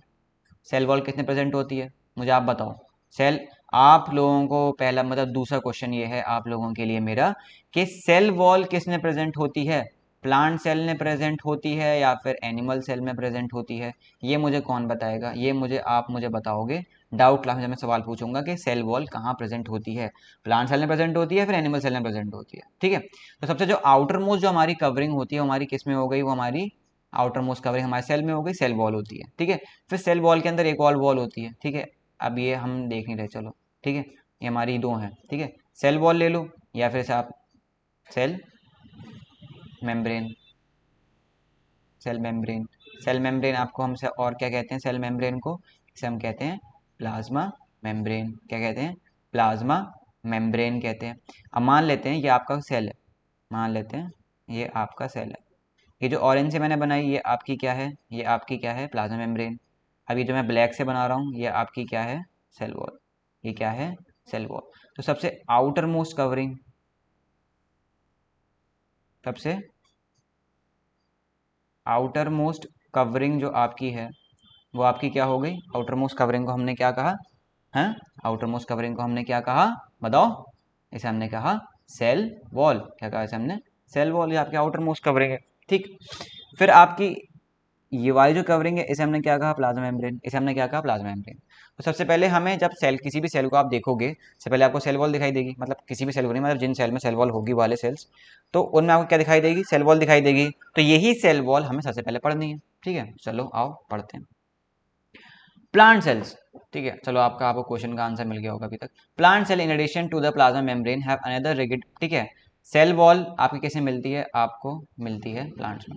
सेल वॉल कितने प्रेजेंट होती है, मुझे आप बताओ। सेल, आप लोगों को पहला मतलब दूसरा क्वेश्चन ये है आप लोगों के लिए मेरा, कि सेल वॉल किसने प्रेजेंट होती है, प्लांट सेल ने प्रेजेंट होती है या फिर एनिमल सेल में प्रेजेंट होती है, ये मुझे कौन बताएगा, ये मुझे आप मुझे बताओगे। डाउट क्लास में जब मैं सवाल पूछूंगा कि सेल वॉल कहाँ प्रेजेंट होती है, प्लांट सेल में प्रेजेंट होती है फिर एनिमल सेल में प्रेजेंट होती है, ठीक है। तो सबसे जो आउटर मोस्ट जो हमारी कवरिंग होती है हमारी किस में हो गई, वो हमारी आउटर मोस्ट कवरिंग हमारे सेल में हो गई, सेल वॉल होती है, ठीक है। फिर सेल वॉल के अंदर एक और वॉल होती है, ठीक है। अब ये हम देख नहीं रहे, चलो ठीक है, ये हमारी दो हैं, ठीक है। सेल वॉल ले लो या फिर से आप cell membrane, cell membrane, cell membrane आपको हमसे और क्या कहते हैं, सेल मेम्ब्रेन को इसे हम कहते हैं प्लाज्मा मेम्ब्रेन, क्या कहते हैं, प्लाज्मा मेम्ब्रेन कहते हैं। अब मान लेते हैं ये आपका सेल है, मान लेते हैं ये आपका सेल है, ये जो ऑरेंज से मैंने बनाई ये आपकी क्या है, ये आपकी क्या है, प्लाज्मा मेम्ब्रेन। अब ये जो मैं ब्लैक से बना रहा हूँ ये आपकी क्या है, सेल वॉल, ये क्या है, सेल वॉल। तो सबसे आउटर मोस्ट कवरिंग, सबसे आउटर मोस्ट कवरिंग जो आपकी है वो आपकी क्या हो गई, आउटर मोस्ट कवरिंग को हमने क्या कहा, है, आउटर मोस्ट कवरिंग को हमने क्या कहा, बताओ, इसे हमने कहा सेल वॉल, क्या कहा इसे हमने, सेल वॉल, ये आपकी आउटर मोस्ट कवरिंग है, ठीक। फिर आपकी ये वाली जो कवरिंग है इसे हमने क्या कहा, प्लाज्मा मेम्ब्रेन, इसे हमने क्या कहा, प्लाज्मा मेम्ब्रेन। तो सबसे पहले हमें जब सेल, किसी भी सेल को आप देखोगे सबसे पहले आपको सेल वॉल दिखाई देगी, मतलब किसी भी सेल को नहीं, मतलब जिन सेल में सेल वॉल होगी वाले सेल्स, तो उनमें आपको क्या दिखाई देगी, सेल वॉल दिखाई देगी। तो यही सेल वॉल हमें सबसे पहले पढ़नी है, ठीक है। चलो आओ पढ़ते हैं। प्लांट सेल्स, ठीक है, चलो आपको क्वेश्चन का आंसर मिल गया होगा अभी तक। Plant cell in addition to the plasma membrane have another rigid, ठीक है। सेल वॉल आपकी कैसे मिलती है? आपको मिलती है प्लांट्स में।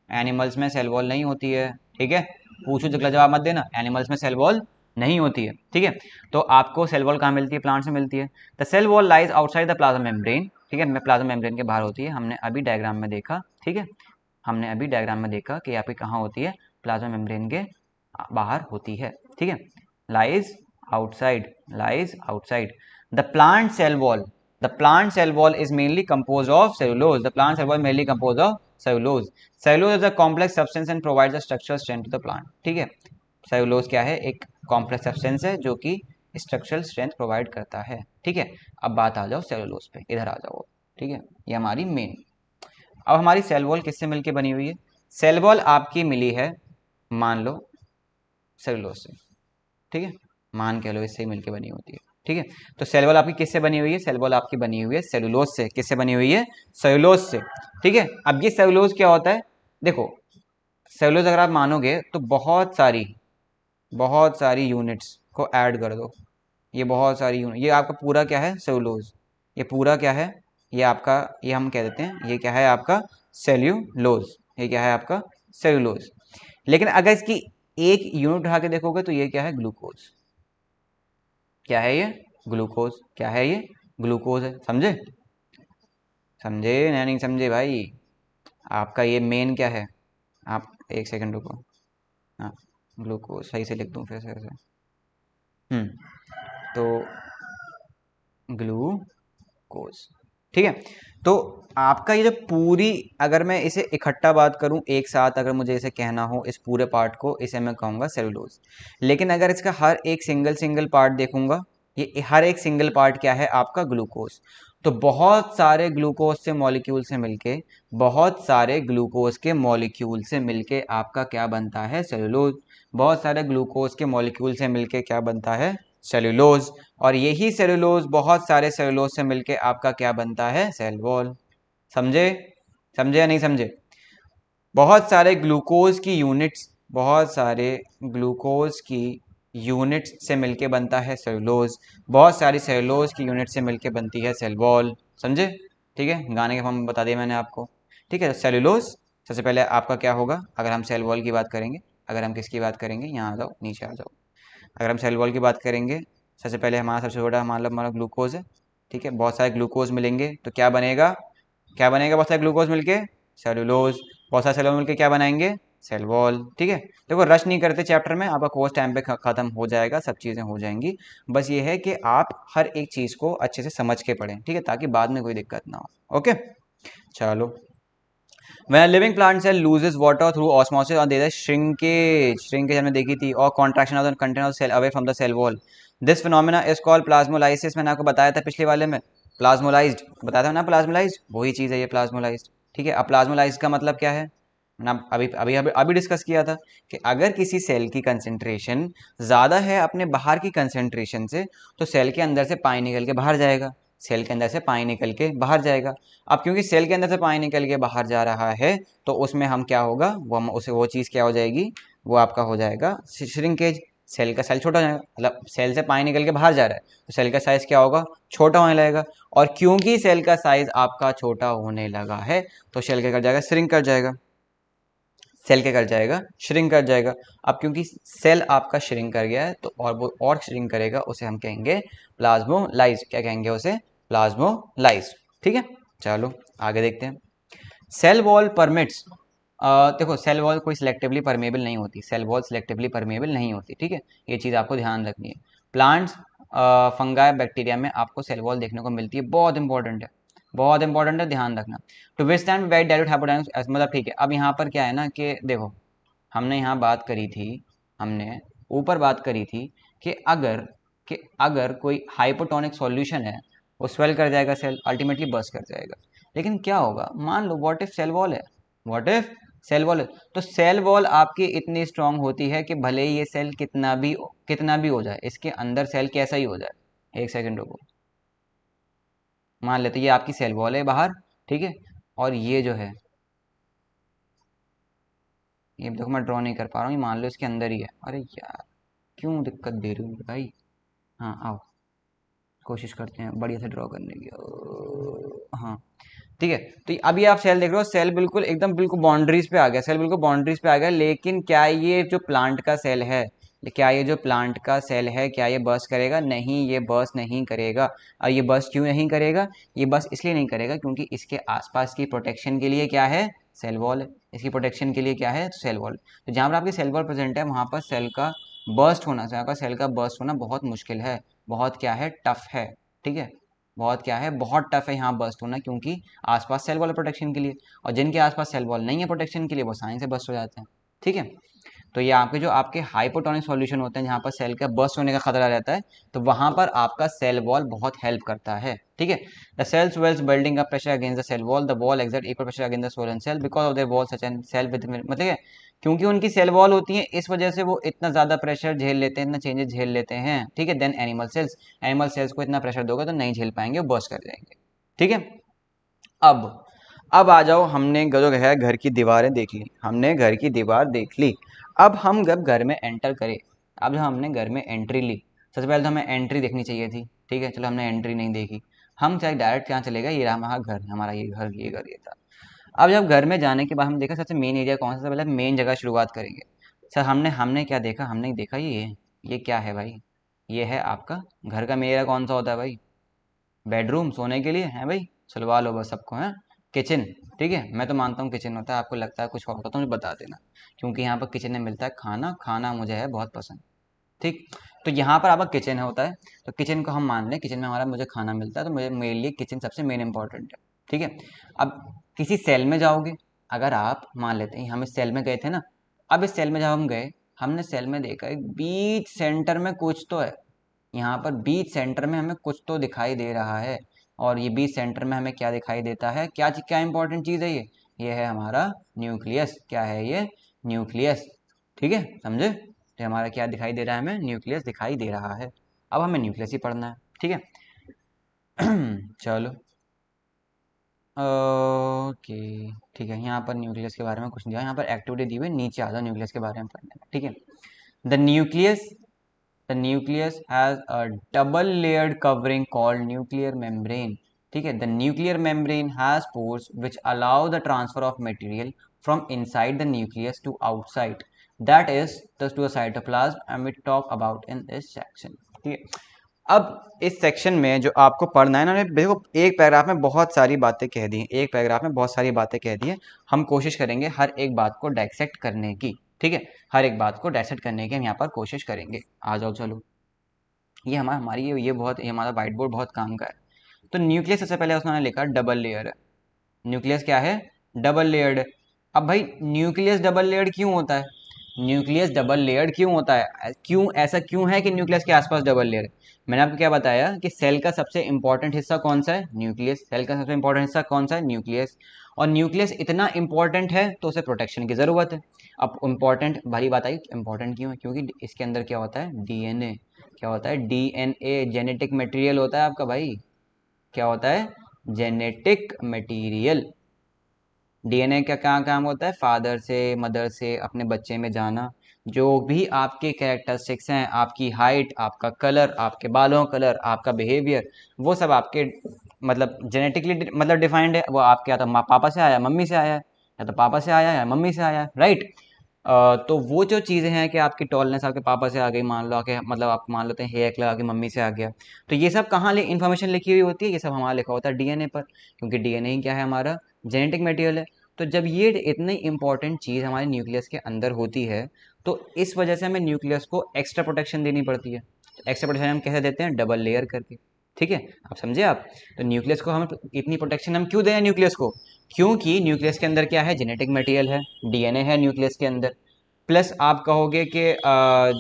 एनिमल्स में सेल वॉल नहीं होती है, ठीक है। पूछो तो जवाब मत देना, एनिमल्स में सेल वॉल नहीं होती है, ठीक है। तो आपको सेल वॉल कहाँ मिलती है? प्लांट्स में मिलती है। The cell wall lies outside the plasma membrane, ठीक है, प्लाज्मा मेम्ब्रेन के बाहर होती है। हमने अभी डायग्राम में देखा, ठीक है, हमने अभी डायग्राम में देखा कि आपकी कहाँ होती है? प्लाज्मा मेम्ब्रेन के बाहर होती है, ठीक है। Lies outside, lies outside the plant cell wall. The plant cell wall is mainly composed of cellulose. The plant cell wall is mainly composed of cellulose. Cellulose is a complex substance and provides a structural strength to the plant. ठीक है, cellulose क्या है? एक complex substance है जो कि structural strength provide करता है, ठीक है। अब बात आ जाओ सेलुलोज पे, इधर आ जाओ, ठीक है, ये हमारी मेन। अब हमारी सेल वॉल किससे मिलके बनी हुई है? सेल वॉल आपकी मिली है, मान लो, सेलुलोज से, ठीक है, मान के लो इससे ही मिलके बनी होती है, ठीक है। तो सेल वॉल आपकी किससे बनी हुई है? सेल वॉल आपकी बनी हुई है सेलुलोज से। किससे बनी हुई है? सेलुलोज से, ठीक है। अब ये सेलुलोज क्या होता है? देखो, सेलुलोज अगर आप मानोगे तो बहुत सारी यूनिट्स को ऐड कर दो। ये बहुत सारी यूनिट, ये आपका पूरा क्या है? सेलुलोज। ये पूरा क्या है? ये आपका, ये हम कह देते हैं, ये क्या है आपका? सेल्यूलोज। ये क्या है आपका? सेलुलोज। लेकिन अगर इसकी एक यूनिट उठा के देखोगे तो ये क्या है? ग्लूकोज। क्या है ये? ग्लूकोज। क्या है ये? ग्लूकोज है। समझे? समझे या नहीं समझे भाई? आपका ये मेन क्या है? आप एक सेकंड रुको। हाँ, ग्लूकोज सही से लिख दूं फिर से ऐसे। तो ग्लूकोज, ठीक है। तो आपका ये जो पूरी, अगर मैं इसे इकट्ठा बात करूं एक साथ, अगर मुझे इसे कहना हो इस पूरे पार्ट को, इसे मैं कहूंगा सेलुलोज। लेकिन अगर इसका हर एक सिंगल सिंगल पार्ट देखूंगा, ये हर एक सिंगल पार्ट क्या है आपका? ग्लूकोज। तो बहुत सारे ग्लूकोज से मॉलिक्यूल से मिलके, बहुत सारे ग्लूकोज के मॉलिक्यूल से मिलके आपका क्या बनता है? सेलुलोज। बहुत सारे ग्लूकोज के मॉलिक्यूल से मिलके क्या बनता है? सेलुलोज। और यही सेलुलोज बहुत सारे सेलुलोज से मिलके आपका क्या बनता है? Cell wall. समझे? समझे या नहीं समझे? बहुत सारे ग्लूकोज की यूनिट्स, बहुत सारे ग्लूकोज की यूनिट्स से मिलके बनता है सेलुलोज। बहुत सारी सेलुलोज की यूनिट से मिलके बनती है सेल वॉल। समझे? ठीक है, गाने के फॉर्म में बता दिया मैंने आपको, ठीक है। सेलुलोज सबसे पहले आपका क्या होगा अगर हम सेल वॉल की बात करेंगे? अगर हम किसकी बात करेंगे? यहाँ आ जाओ, नीचे आ जाओ। अगर हम सेल वॉल की बात करेंगे, सबसे पहले हमारा सबसे बड़ा मतलब हमारा ग्लूकोज है, ठीक है। बहुत सारे ग्लूकोज मिलेंगे तो क्या बनेगा? क्या बनेगा? बहुत सारे ग्लूकोज मिलके सेलुलोज। बहुत सारे सेलुलोज मिलके क्या बनाएंगे? सेल वॉल, ठीक है। देखो, रश नहीं करते चैप्टर में, आपका कोर्स टाइम पे खत्म हो जाएगा, सब चीज़ें हो जाएंगी। बस ये है कि आप हर एक चीज़ को अच्छे से समझ के पढ़ें, ठीक है, ताकि बाद में कोई दिक्कत ना हो। ओके, चलो। When a living plant cell loses water through osmosis or there is shrinkage हमने देखी थी, और contraction of the content of cell away from the cell wall. This phenomena is called plasmolysis. मैंने आपको बताया था पिछले वाले में, प्लाज्मोलाइज्ड बताया था ना, प्लाज्मोलाइज्ड वही चीज़ है ये प्लाज्मोलाइज्ड, ठीक है। अब प्लाज्मोलाइज्ड का मतलब क्या है? ना अभी अभी अभी अभी डिस्कस किया था कि अगर किसी सेल की कंसेंट्रेशन ज़्यादा है अपने बाहर की कंसेंट्रेशन से, तो सेल के अंदर से पानी निकल के बाहर जाएगा, सेल के अंदर से पानी निकल के बाहर जाएगा। अब क्योंकि सेल के अंदर से पानी निकल के बाहर जा रहा है, तो उसमें हम क्या होगा, वो हम उसे वो चीज़ क्या हो जाएगी? वो आपका हो जाएगा श्रिंकेज। सेल का साइज छोटा हो जाएगा, मतलब सेल से पानी निकल के बाहर जा रहा है तो सेल का साइज क्या होगा? छोटा होने लगेगा। और क्योंकि सेल का साइज आपका छोटा होने लगा है, तो सेल क्या कर जाएगा? श्रिंक कर जाएगा। सेल क्या कर जाएगा? श्रिंक कर जाएगा। अब क्योंकि सेल आपका श्रिंक कर गया है, तो और वो और श्रिंक करेगा, उसे हम कहेंगे प्लाज्मोलाइज। क्या कहेंगे उसे? प्लाज्मोलाइज, ठीक है। चलो आगे देखते हैं। सेल वॉल परमिट्स, देखो, सेल वॉल कोई सिलेक्टिवली परमेबल नहीं होती, सेल वॉल सिलेक्टिवली परमेबल नहीं होती, ठीक है। ये चीज़ आपको ध्यान रखनी है। प्लांट्स, फंगाई, बैक्टीरिया में आपको सेल वॉल देखने को मिलती है, बहुत इंपॉर्टेंट है, बहुत इंपॉर्टेंट है, ध्यान रखना। टू विथस्टैंड वेरी डायल्यूट हाइपोडायनामिक्स, मतलब ठीक है। अब यहाँ पर क्या है ना कि देखो, हमने यहाँ बात करी थी, हमने ऊपर बात करी थी कि अगर कोई हाइपोटोनिक सॉल्यूशन है, वो स्वेल कर जाएगा, सेल अल्टीमेटली बर्स्ट कर जाएगा। लेकिन क्या होगा, मान लो व्हाट इफ सेल वॉल है, व्हाट इफ सेल वॉल है, तो सेल वॉल आपकी इतनी स्ट्रांग होती है कि भले ही ये सेल कितना भी हो जाए, इसके अंदर सेल कैसा ही हो जाए। एक सेकंड रुको, मान लेते ये आपकी सेल वॉल है बाहर, ठीक है, और ये जो है, ये देखो मैं ड्रॉ नहीं कर पा रहा हूँ, ये मान लो इसके अंदर ही है। अरे यार, क्यों दिक्कत दे रही हूँ भाई? हाँ आओ, कोशिश करते हैं बढ़िया से ड्रॉ करने की। हाँ ठीक है। तो अभी आप सेल देख रहे हो, सेल बिल्कुल एकदम बिल्कुल बाउंड्रीज पे आ गया, सेल बिल्कुल बाउंड्रीज पे आ गया, लेकिन क्या ये जो प्लांट का सेल है, क्या ये जो प्लांट का सेल है, क्या ये बर्स्ट करेगा? नहीं, ये बर्स्ट नहीं करेगा। और ये बर्स्ट क्यों नहीं करेगा? ये बर्स्ट इसलिए नहीं करेगा क्योंकि इसके आसपास की प्रोटेक्शन के लिए क्या है? सेल वॉल है। इसकी प्रोटेक्शन के लिए क्या है? Cell wall. तो जहाँ पर आपकी सेल वॉल प्रेजेंट है वहाँ पर सेल का बर्स्ट होना, यहाँ का सेल का बर्स्ट होना बहुत मुश्किल है, बहुत क्या है, टफ है। ठीक है, बहुत क्या है, बहुत टफ है यहाँ बर्स्ट होना, क्योंकि आसपास सेल वॉल प्रोटेक्शन के लिए, और जिनके आसपास सेल वॉल नहीं है प्रोटेक्शन के लिए वो साइन से बर्स्ट हो जाते हैं। ठीक है, तो ये आपके जो आपके हाइपोटोनिक सॉल्यूशन होते हैं जहाँ पर सेल का बर्स्ट होने का खतरा रहता है, तो वहां पर आपका सेल वॉल बहुत हेल्प करता है। ठीक है, the cells swells building up pressure against the cell wall, the wall exert equal pressure against the swollen cell because of their wall such and cell with, मतलब है क्योंकि उनकी सेल वॉल होती है, इस वजह से वो इतना ज्यादा प्रेशर झेल लेते हैं, इतना चेंजेस झेल लेते हैं। ठीक है, then animal cells, animal cells को इतना प्रेशर दोगे तो नहीं झेल पाएंगे, वो बर्स्ट कर जाएंगे। ठीक है, अब अब आ जाओ, हमने जो है घर की दीवारें देख ली, हमने घर की दीवार देख ली। अब हम जब घर में एंटर करें, अब जब हमने घर में एंट्री ली, सबसे पहले तो हमें एंट्री देखनी चाहिए थी। ठीक है, चलो हमने एंट्री नहीं देखी, हम चाहे डायरेक्ट कहाँ चलेगा, ये रहा हमारा घर, हमारा ये घर, ये घर, ये था। अब जब घर में जाने के बाद हम देखा सबसे मेन एरिया कौन सा, सबसे पहले मेन जगह शुरुआत करेंगे। सर हमने हमने क्या देखा, हमने देखा ये क्या है भाई? ये है आपका घर का मेन एरिया, कौन सा होता है भाई? बेडरूम, सोने के लिए है भाई, चलवा लो बस सबको, है किचन। ठीक है, मैं तो मानता हूँ किचन होता है, आपको लगता है कुछ और होता तो मुझे बता देना, क्योंकि यहाँ पर किचन में मिलता है खाना, खाना मुझे है बहुत पसंद। ठीक, तो यहाँ पर आपका किचन होता है, तो किचन को हम मान लें, किचन में हमारा मुझे खाना मिलता है, तो मुझे, मेरे लिए किचन सबसे मेन इंपॉर्टेंट है। ठीक है, अब किसी सेल में जाओगे, अगर आप मान लेते हैं हम इस सेल में गए थे ना, अब इस सेल में जब हम गए, हमने सेल में देखा एक बीच सेंटर में कुछ तो है, यहाँ पर बीच सेंटर में हमें कुछ तो दिखाई दे रहा है। और ये बीच सेंटर में हमें क्या दिखाई देता है, क्या क्या इंपॉर्टेंट चीज़ है ये है हमारा न्यूक्लियस। क्या है ये? न्यूक्लियस। ठीक है, समझे? तो हमारा क्या दिखाई दे रहा है, हमें न्यूक्लियस दिखाई दे रहा है। अब हमें न्यूक्लियस ही पढ़ना है। ठीक है चलो, ओके, ठीक है, यहाँ पर न्यूक्लियस के बारे में कुछ नहीं दिया, यहाँ पर एक्टिविटी दी हुई है, नीचे आ जाओ न्यूक्लियस के बारे में पढ़ने में। ठीक है, the nucleus, the nucleus has a double layered covering called nuclear membrane. ठीक है, the nuclear membrane has pores which allow the transfer of material from inside the nucleus to outside, that is thus to the cytoplasm, and we talk about in this section. ठीक है, अब इस section में जो आपको पढ़ना है ना, देखो एक पैराग्राफ में बहुत सारी बातें कह दी हैं, एक पैराग्राफ में बहुत सारी बातें कह दी हैं, हम कोशिश करेंगे हर एक बात को डाइसेक्ट करने की। ठीक है, हर एक बात को डाइसेक्ट करने की हम यहाँ पर कोशिश करेंगे। आ जाओ चलो, ये हमारी ये बहुत, ये हमारा व्हाइट बोर्ड बहुत काम का है। तो न्यूक्लियस सबसे पहले उसने लिखा डबल लेयर है। न्यूक्लियस क्या है? डबल लेयर्ड है। अब भाई न्यूक्लियस डबल लेयर्ड क्यों होता है? न्यूक्लियस डबल लेयर्ड क्यों होता है? क्यों ऐसा क्यों है कि न्यूक्लियस के आसपास डबल लेयर है? मैंने आपको क्या बताया कि सेल का सबसे इंपॉर्टेंट हिस्सा कौन सा है? न्यूक्लियस। सेल का सबसे इंपॉर्टेंट हिस्सा कौन सा है? न्यूक्लियस। और न्यूक्लियस इतना इंपॉर्टेंट है तो उसे प्रोटेक्शन की जरूरत है। अब इंपॉर्टेंट भारी बात आई, इंपॉर्टेंट क्यों है? क्योंकि इसके अंदर क्या होता है? डीएनए। क्या होता है? डीएनए, जेनेटिक मटेरियल होता है आपका भाई। क्या होता है? Genetic material. डीएनए का क्या काम होता है? फादर से, मदर से अपने बच्चे में जाना, जो भी आपके कैरेक्टरिस्टिक्स हैं, आपकी हाइट, आपका कलर, आपके बालों का कलर, आपका बिहेवियर, वो सब आपके मतलब जेनेटिकली मतलब डिफाइंड है। वो आपके या तो पापा से आया, मम्मी से आया है, या तो पापा से आया या मम्मी से आया है, राइट। तो वो जो चीज़ें हैं कि आपकी टॉलनेस आपके पापा से आ गई, मान लो आके, मतलब आप मान लेते हैं हेयर कलर आपकी मम्मी से आ गया, तो ये सब कहाँ इन्फॉर्मेशन लिखी हुई होती है? ये सब हमारा लिखा होता है डीएनए पर, क्योंकि डीएनए ही क्या है? हमारा जेनेटिक मटेरियल है। तो जब ये इतनी इंपॉर्टेंट चीज़ हमारे न्यूक्लियस के अंदर होती है, तो इस वजह से हमें न्यूक्लियस को एक्स्ट्रा प्रोटेक्शन देनी पड़ती है। तो एक्स्ट्रा प्रोटेक्शन हम कैसे देते हैं? डबल लेयर करके। ठीक है, आप समझे आप? तो न्यूक्लियस को हम इतनी प्रोटेक्शन हम क्यों दें न्यूक्लियस को? क्योंकि न्यूक्लियस के अंदर क्या है? जेनेटिक मटेरियल है, डीएनए है न्यूक्लियस के अंदर। प्लस आप कहोगे कि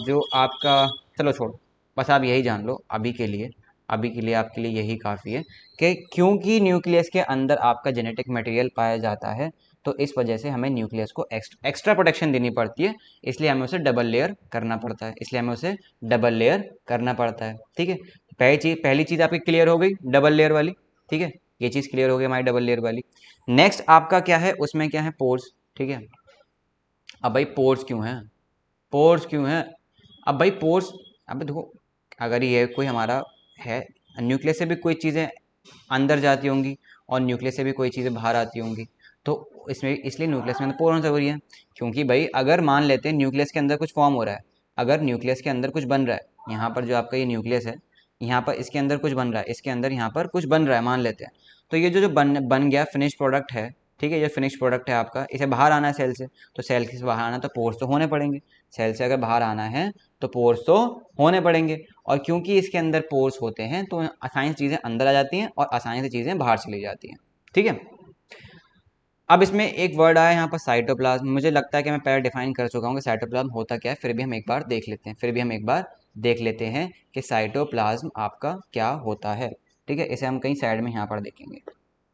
जो आपका, चलो छोड़ो, बस आप यही जान लो अभी के लिए, अभी के लिए आपके लिए यही काफ़ी है कि क्योंकि न्यूक्लियस के अंदर आपका जेनेटिक मटेरियल पाया जाता है, तो इस वजह से हमें न्यूक्लियस को एक्स्ट्रा प्रोटेक्शन देनी पड़ती है, इसलिए हमें उसे डबल लेयर करना पड़ता है, इसलिए हमें उसे डबल लेयर करना पड़ता है। ठीक है, पहली चीज़ आपकी क्लियर हो गई, डबल लेयर वाली। ठीक है, ये चीज़ क्लियर हो गई हमारी डबल लेयर वाली। नेक्स्ट आपका क्या है? उसमें क्या है? पोर्स। ठीक है, अब भाई पोर्स क्यों है? पोर्स क्यों है? अब भाई पोर्स, अब देखो, अगर ये कोई हमारा है, न्यूक्लियस से भी कोई चीज़ें अंदर जाती होंगी और न्यूक्लियस से भी कोई चीज़ें बाहर आती होंगी। तो इसमें इसलिए न्यूक्लियस में पोर होना ज़रूरी है, क्योंकि भाई अगर मान लेते हैं न्यूक्लियस के अंदर कुछ फॉर्म हो रहा है, अगर न्यूक्लियस के अंदर कुछ बन रहा है, यहाँ पर जो आपका ये न्यूक्लियस है, यहाँ पर इसके अंदर कुछ बन रहा है, इसके अंदर यहाँ पर कुछ बन रहा है मान लेते हैं, तो ये जो बन गया फिनिश प्रोडक्ट है, ठीक है, ये फिनिश प्रोडक्ट है आपका, इसे बाहर आना है सेल से, तो सेल से बाहर आना तो पोर्स तो होने पड़ेंगे, सेल से अगर बाहर आना है तो पोर्स तो होने पड़ेंगे, और क्योंकि इसके अंदर पोर्स होते हैं तो आसानी से चीज़ें अंदर आ जाती हैं और आसानी से चीज़ें बाहर चली जाती हैं, ठीक है। अब इसमें एक वर्ड आया यहाँ पर साइटोप्लाज्म, मुझे लगता है कि मैं पहले डिफाइन कर चुका हूँ कि साइटोप्लाज्म होता क्या है, फिर भी हम एक बार देख लेते हैं कि साइटोप्लाज्म आपका क्या होता है, ठीक है। इसे हम कहीं साइड में यहाँ पर देखेंगे,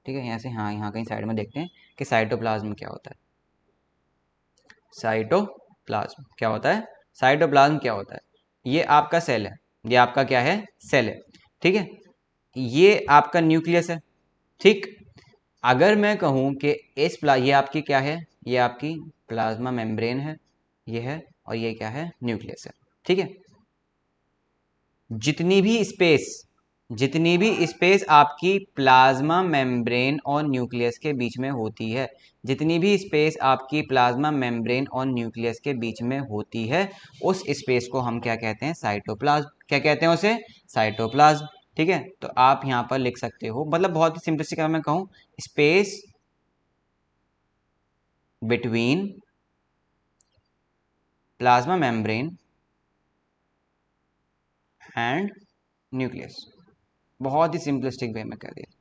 ठीक है, यहाँ से हाँ यहाँ कहीं साइड में देखते हैं कि साइटोप्लाज्म क्या होता है। साइटोप्लाज्म क्या होता है, साइटोप्लाज्म क्या होता है, ये आपका सेल है, ये आपका क्या है, सेल है, ठीक है, ये आपका न्यूक्लियस है, ठीक। अगर मैं कहूँ कि ये आपकी क्या है, ये आपकी प्लाज्मा मेम्ब्रेन है, ये है, और ये क्या है, न्यूक्लियस है, ठीक है। जितनी भी स्पेस आपकी प्लाज्मा मेम्ब्रेन और न्यूक्लियस के बीच में होती है, जितनी भी स्पेस आपकी प्लाज्मा मेम्ब्रेन और न्यूक्लियस के बीच में होती है, उस स्पेस को हम क्या कहते हैं, साइटोप्लाज्म, क्या कहते हैं उसे, साइटोप्लाज्म, ठीक है। तो आप यहाँ पर लिख सकते हो, मतलब बहुत ही सिंपलिस्टिक अगर मैं कहूँ, space between plasma membrane and nucleus, बहुत ही सिंपलिस्टिक वे में कर दिया,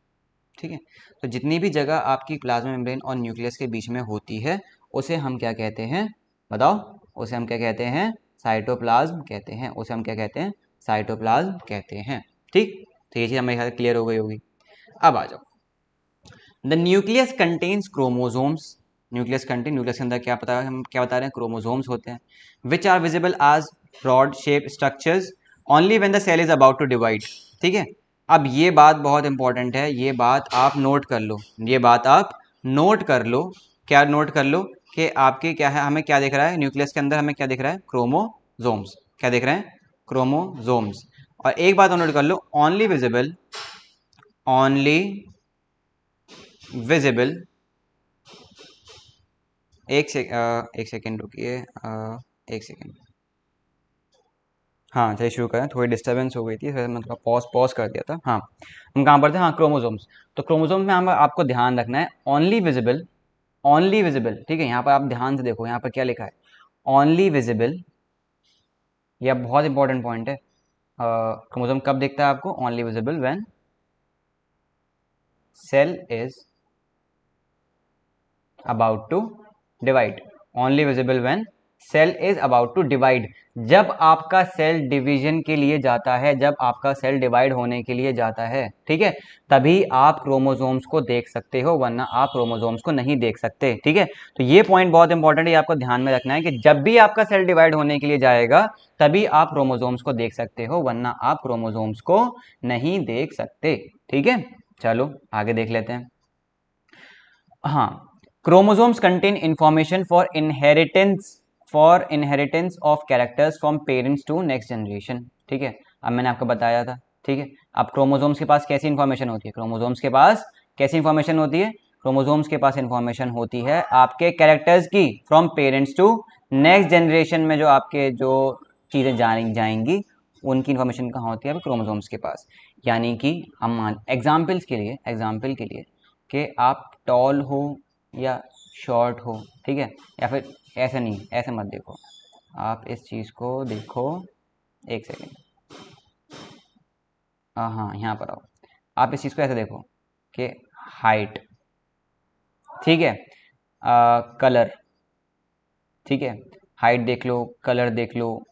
ठीक है। तो जितनी भी जगह आपकी प्लाज्मा मेम्ब्रेन और न्यूक्लियस के बीच में होती है, उसे हम क्या कहते हैं, बताओ, उसे हम क्या कहते हैं, साइटोप्लाज्म कहते हैं, उसे हम क्या कहते हैं, साइटोप्लाज्म कहते हैं, ठीक। तो ये चीज़ हमारे ख्याल क्लियर हो गई होगी। अब आ जाओ, the nucleus contains chromosomes, nucleus के अंदर क्या पता हम क्या बता रहे हैं, क्रोमोसोम्स होते हैं, which are visible as broad shape structures only when the cell is about to divide, ठीक है। अब ये बात बहुत इंपॉर्टेंट है, ये बात आप नोट कर लो, ये बात आप नोट कर लो, क्या नोट कर लो कि आपके क्या है, हमें क्या दिख रहा है, न्यूक्लियस के अंदर हमें क्या दिख रहा है, क्रोमोसोम्स, क्या दिख रहे हैं, क्रोमोसोम्स। और एक बात नोट कर लो, ओनली विजिबल एक सेकेंड रुकिए, एक सेकेंड, हाँ चलिए शुरू करें, थोड़ी डिस्टर्बेंस हो गई थी, फिर मैं थोड़ा पॉज कर दिया था। हाँ हम कहाँ पर थे, हाँ क्रोमोसोम्स। तो क्रोमोसोम्स में हम आपको ध्यान रखना है, ओनली विजिबल, ठीक है। यहाँ पर आप ध्यान से देखो, यहाँ पर क्या लिखा है, ओनली विजिबल, यह बहुत इंपॉर्टेंट पॉइंट है। क्रोमोसोम कब दिखता है आपको, only visible when cell is about to divide, only visible when cell is about to divide, जब आपका सेल डिवीजन के लिए जाता है, जब आपका सेल डिवाइड होने के लिए जाता है, ठीक है, तभी आप क्रोमोसोम्स को देख सकते हो, वरना आप क्रोमोसोम्स को नहीं देख सकते, ठीक है। तो ये पॉइंट बहुत इंपॉर्टेंट है, आपको ध्यान में रखना है कि जब भी आपका सेल डिवाइड होने के लिए जाएगा, तभी आप क्रोमोसोम्स को देख सकते हो, वरना आप क्रोमोसोम्स को नहीं देख सकते, ठीक है। चलो आगे देख लेते हैं। हाँ, chromosomes contain information for inheritance of characters from parents to next generation, ठीक है। अब मैंने आपको बताया था, ठीक है। अब क्रोमोसोम्स के पास कैसी इंफॉर्मेशन होती है, क्रोमोसोम्स के पास कैसी इंफॉर्मेशन होती है, क्रोमोसोम्स के पास इंफॉर्मेशन होती है आपके कैरेक्टर्स की, from parents to next generation में जो आपके जो चीज़ें जानी जाएंगी, उनकी इंफॉर्मेशन कहाँ होती है, क्रोमोसोम्स के पास। यानी कि हम एग्जाम्पल के लिए कि आप टॉल हो या शॉर्ट हो, ठीक है, या फिर ऐसे नहीं, ऐसे मत देखो, आप इस चीज़ को देखो, एक सेकेंड, हाँ यहाँ पर आओ, आप इस चीज़ को ऐसे देखो कि हाइट, ठीक है, कलर, ठीक है, हाइट देख लो, कलर देख लो,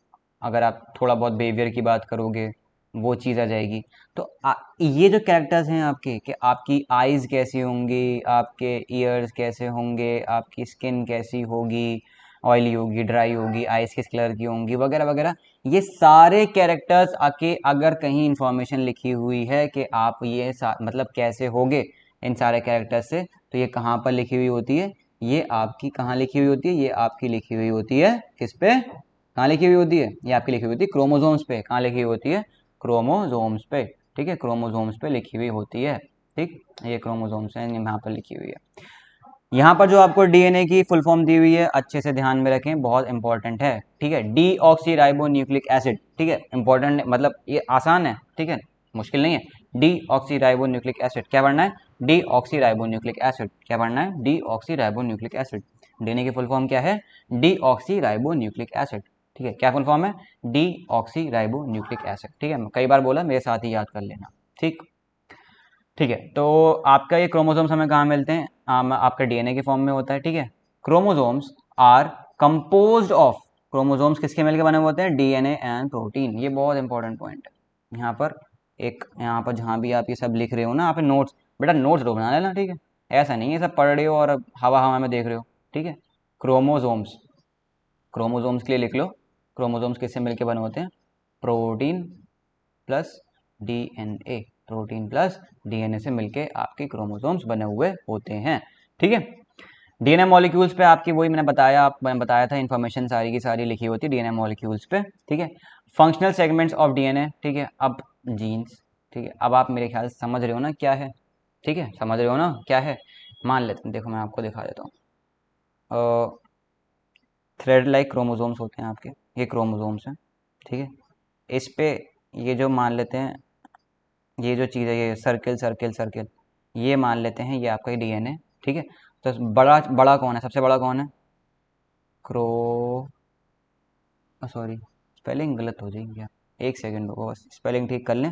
अगर आप थोड़ा बहुत बिहेवियर की बात करोगे वो चीज़ आ जाएगी। तो ये जो कैरेक्टर्स हैं आपके, कि आपकी आइज़ कैसी होंगी, आपके ईयर्स कैसे होंगे, आपकी स्किन कैसी होगी, ऑयली होगी, ड्राई होगी, आइज़ किस कलर की होंगी, वगैरह वगैरह, ये सारे कैरेक्टर्स आके अगर कहीं इंफॉर्मेशन लिखी हुई है कि आप ये मतलब कैसे होगे इन सारे कैरेक्टर्स से, तो ये कहाँ पर लिखी हुई होती है, ये आपकी कहाँ लिखी हुई होती है, ये आपकी लिखी हुई होती है किस पे, कहाँ लिखी हुई होती है, ये आपकी लिखी हुई होती है क्रोमोसोम्स पे, कहाँ लिखी हुई होती है, क्रोमोसोम्स पे, ठीक है, क्रोमोसोम्स पे लिखी हुई होती है। ठीक, ये क्रोमोसोम्स हैं, यहाँ पर लिखी हुई है। यहाँ पर जो आपको डीएनए की फुल फॉर्म दी हुई है, अच्छे से ध्यान में रखें, बहुत इंपॉर्टेंट है। ठीक है, डीऑक्सी न्यूक्लिक एसिड। ठीक है, इंपॉर्टेंट मतलब ये आसान है, ठीक है, मुश्किल नहीं है। डीऑक्सी न्यूक्लिक एसिड क्या पढ़ना है? डीऑक्सी न्यूक्लिक एसिड क्या पढ़ना है? Deoxy nucleic acid. डीएनए की फुल फॉर्म क्या है? Deoxy nucleic acid. ठीक है, क्या फुल फॉर्म है? Deoxy nucleic acid. ठीक है, कई बार बोला, मेरे साथ ही याद कर लेना। ठीक, ठीक है, तो आपका ये क्रोमोसोम्स हमें कहाँ मिलते हैं? आपका डीएनए के फॉर्म में होता है। ठीक है, chromosomes are composed of, chromosomes किसके मिलकर बने हुए होते हैं? DNA and protein. ये बहुत इंपॉर्टेंट पॉइंट है। यहाँ पर यहाँ पर जहाँ भी आप ये सब लिख रहे हो ना, यहाँ पे नोट्स, बेटा नोट्स रो बना लेना। ठीक है, ऐसा नहीं है सब पढ़ रहे हो और हवा हवा में देख रहे हो। ठीक है, क्रोमोसोम्स, क्रोमोसोम्स के लिए लिख लो, क्रोमोसोम्स किससे मिलकर बने होते हैं? Protein plus DNA, protein plus DNA से मिलके आपके क्रोमोसोम्स बने हुए होते हैं। ठीक है, डीएनए मॉलिक्यूल्स पे आपकी वही मैंने बताया था, इन्फॉर्मेशन सारी की सारी लिखी होती है डीएनए मॉलिक्यूल्स पे। ठीक है, फंक्शनल सेगमेंट्स ऑफ डीएनए। ठीक है, अब जीन्स। ठीक है, अब आप मेरे ख्याल से समझ रहे हो ना क्या है? ठीक है, समझ रहे हो ना क्या है? मान लेते हैं, देखो मैं आपको दिखा देता हूँ। थ्रेड लाइक क्रोमोसोम्स होते हैं आपके, ये क्रोमोसोम्स हैं। ठीक है, इस पे ये जो मान लेते हैं, ये जो चीज़ है, ये सर्किल सर्किल सर्किल, ये मान लेते हैं ये आपका डीएनए। ठीक है, तो बड़ा बड़ा कौन है? सबसे बड़ा कौन है? क्रो सॉरी, स्पेलिंग गलत हो जाएगी क्या? एक सेकंड रुको, स्पेलिंग ठीक कर लें।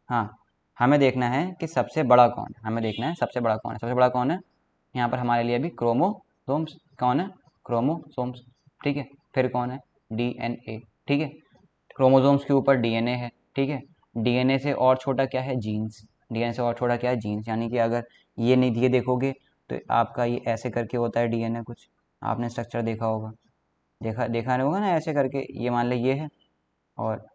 हाँ, हमें देखना है कि सबसे बड़ा कौन है, हमें देखना है सबसे बड़ा कौन है। सबसे बड़ा कौन है यहाँ पर हमारे लिए? अभी क्रोमोसोम्स। कौन है? क्रोमोसोम्स। ठीक है, फिर कौन है? डीएनए। ठीक है, क्रोमोसोम्स के ऊपर डीएनए है। ठीक है, डीएनए से और छोटा क्या है? जीन्स। डीएनए से और छोटा क्या है? जीन्स। यानी कि अगर ये नहीं, ये देखोगे तो आपका ये ऐसे करके होता है डीएनए, कुछ आपने स्ट्रक्चर देखा होगा, देखा देखा नहीं होगा ना, ऐसे करके ये मान लो ये है, और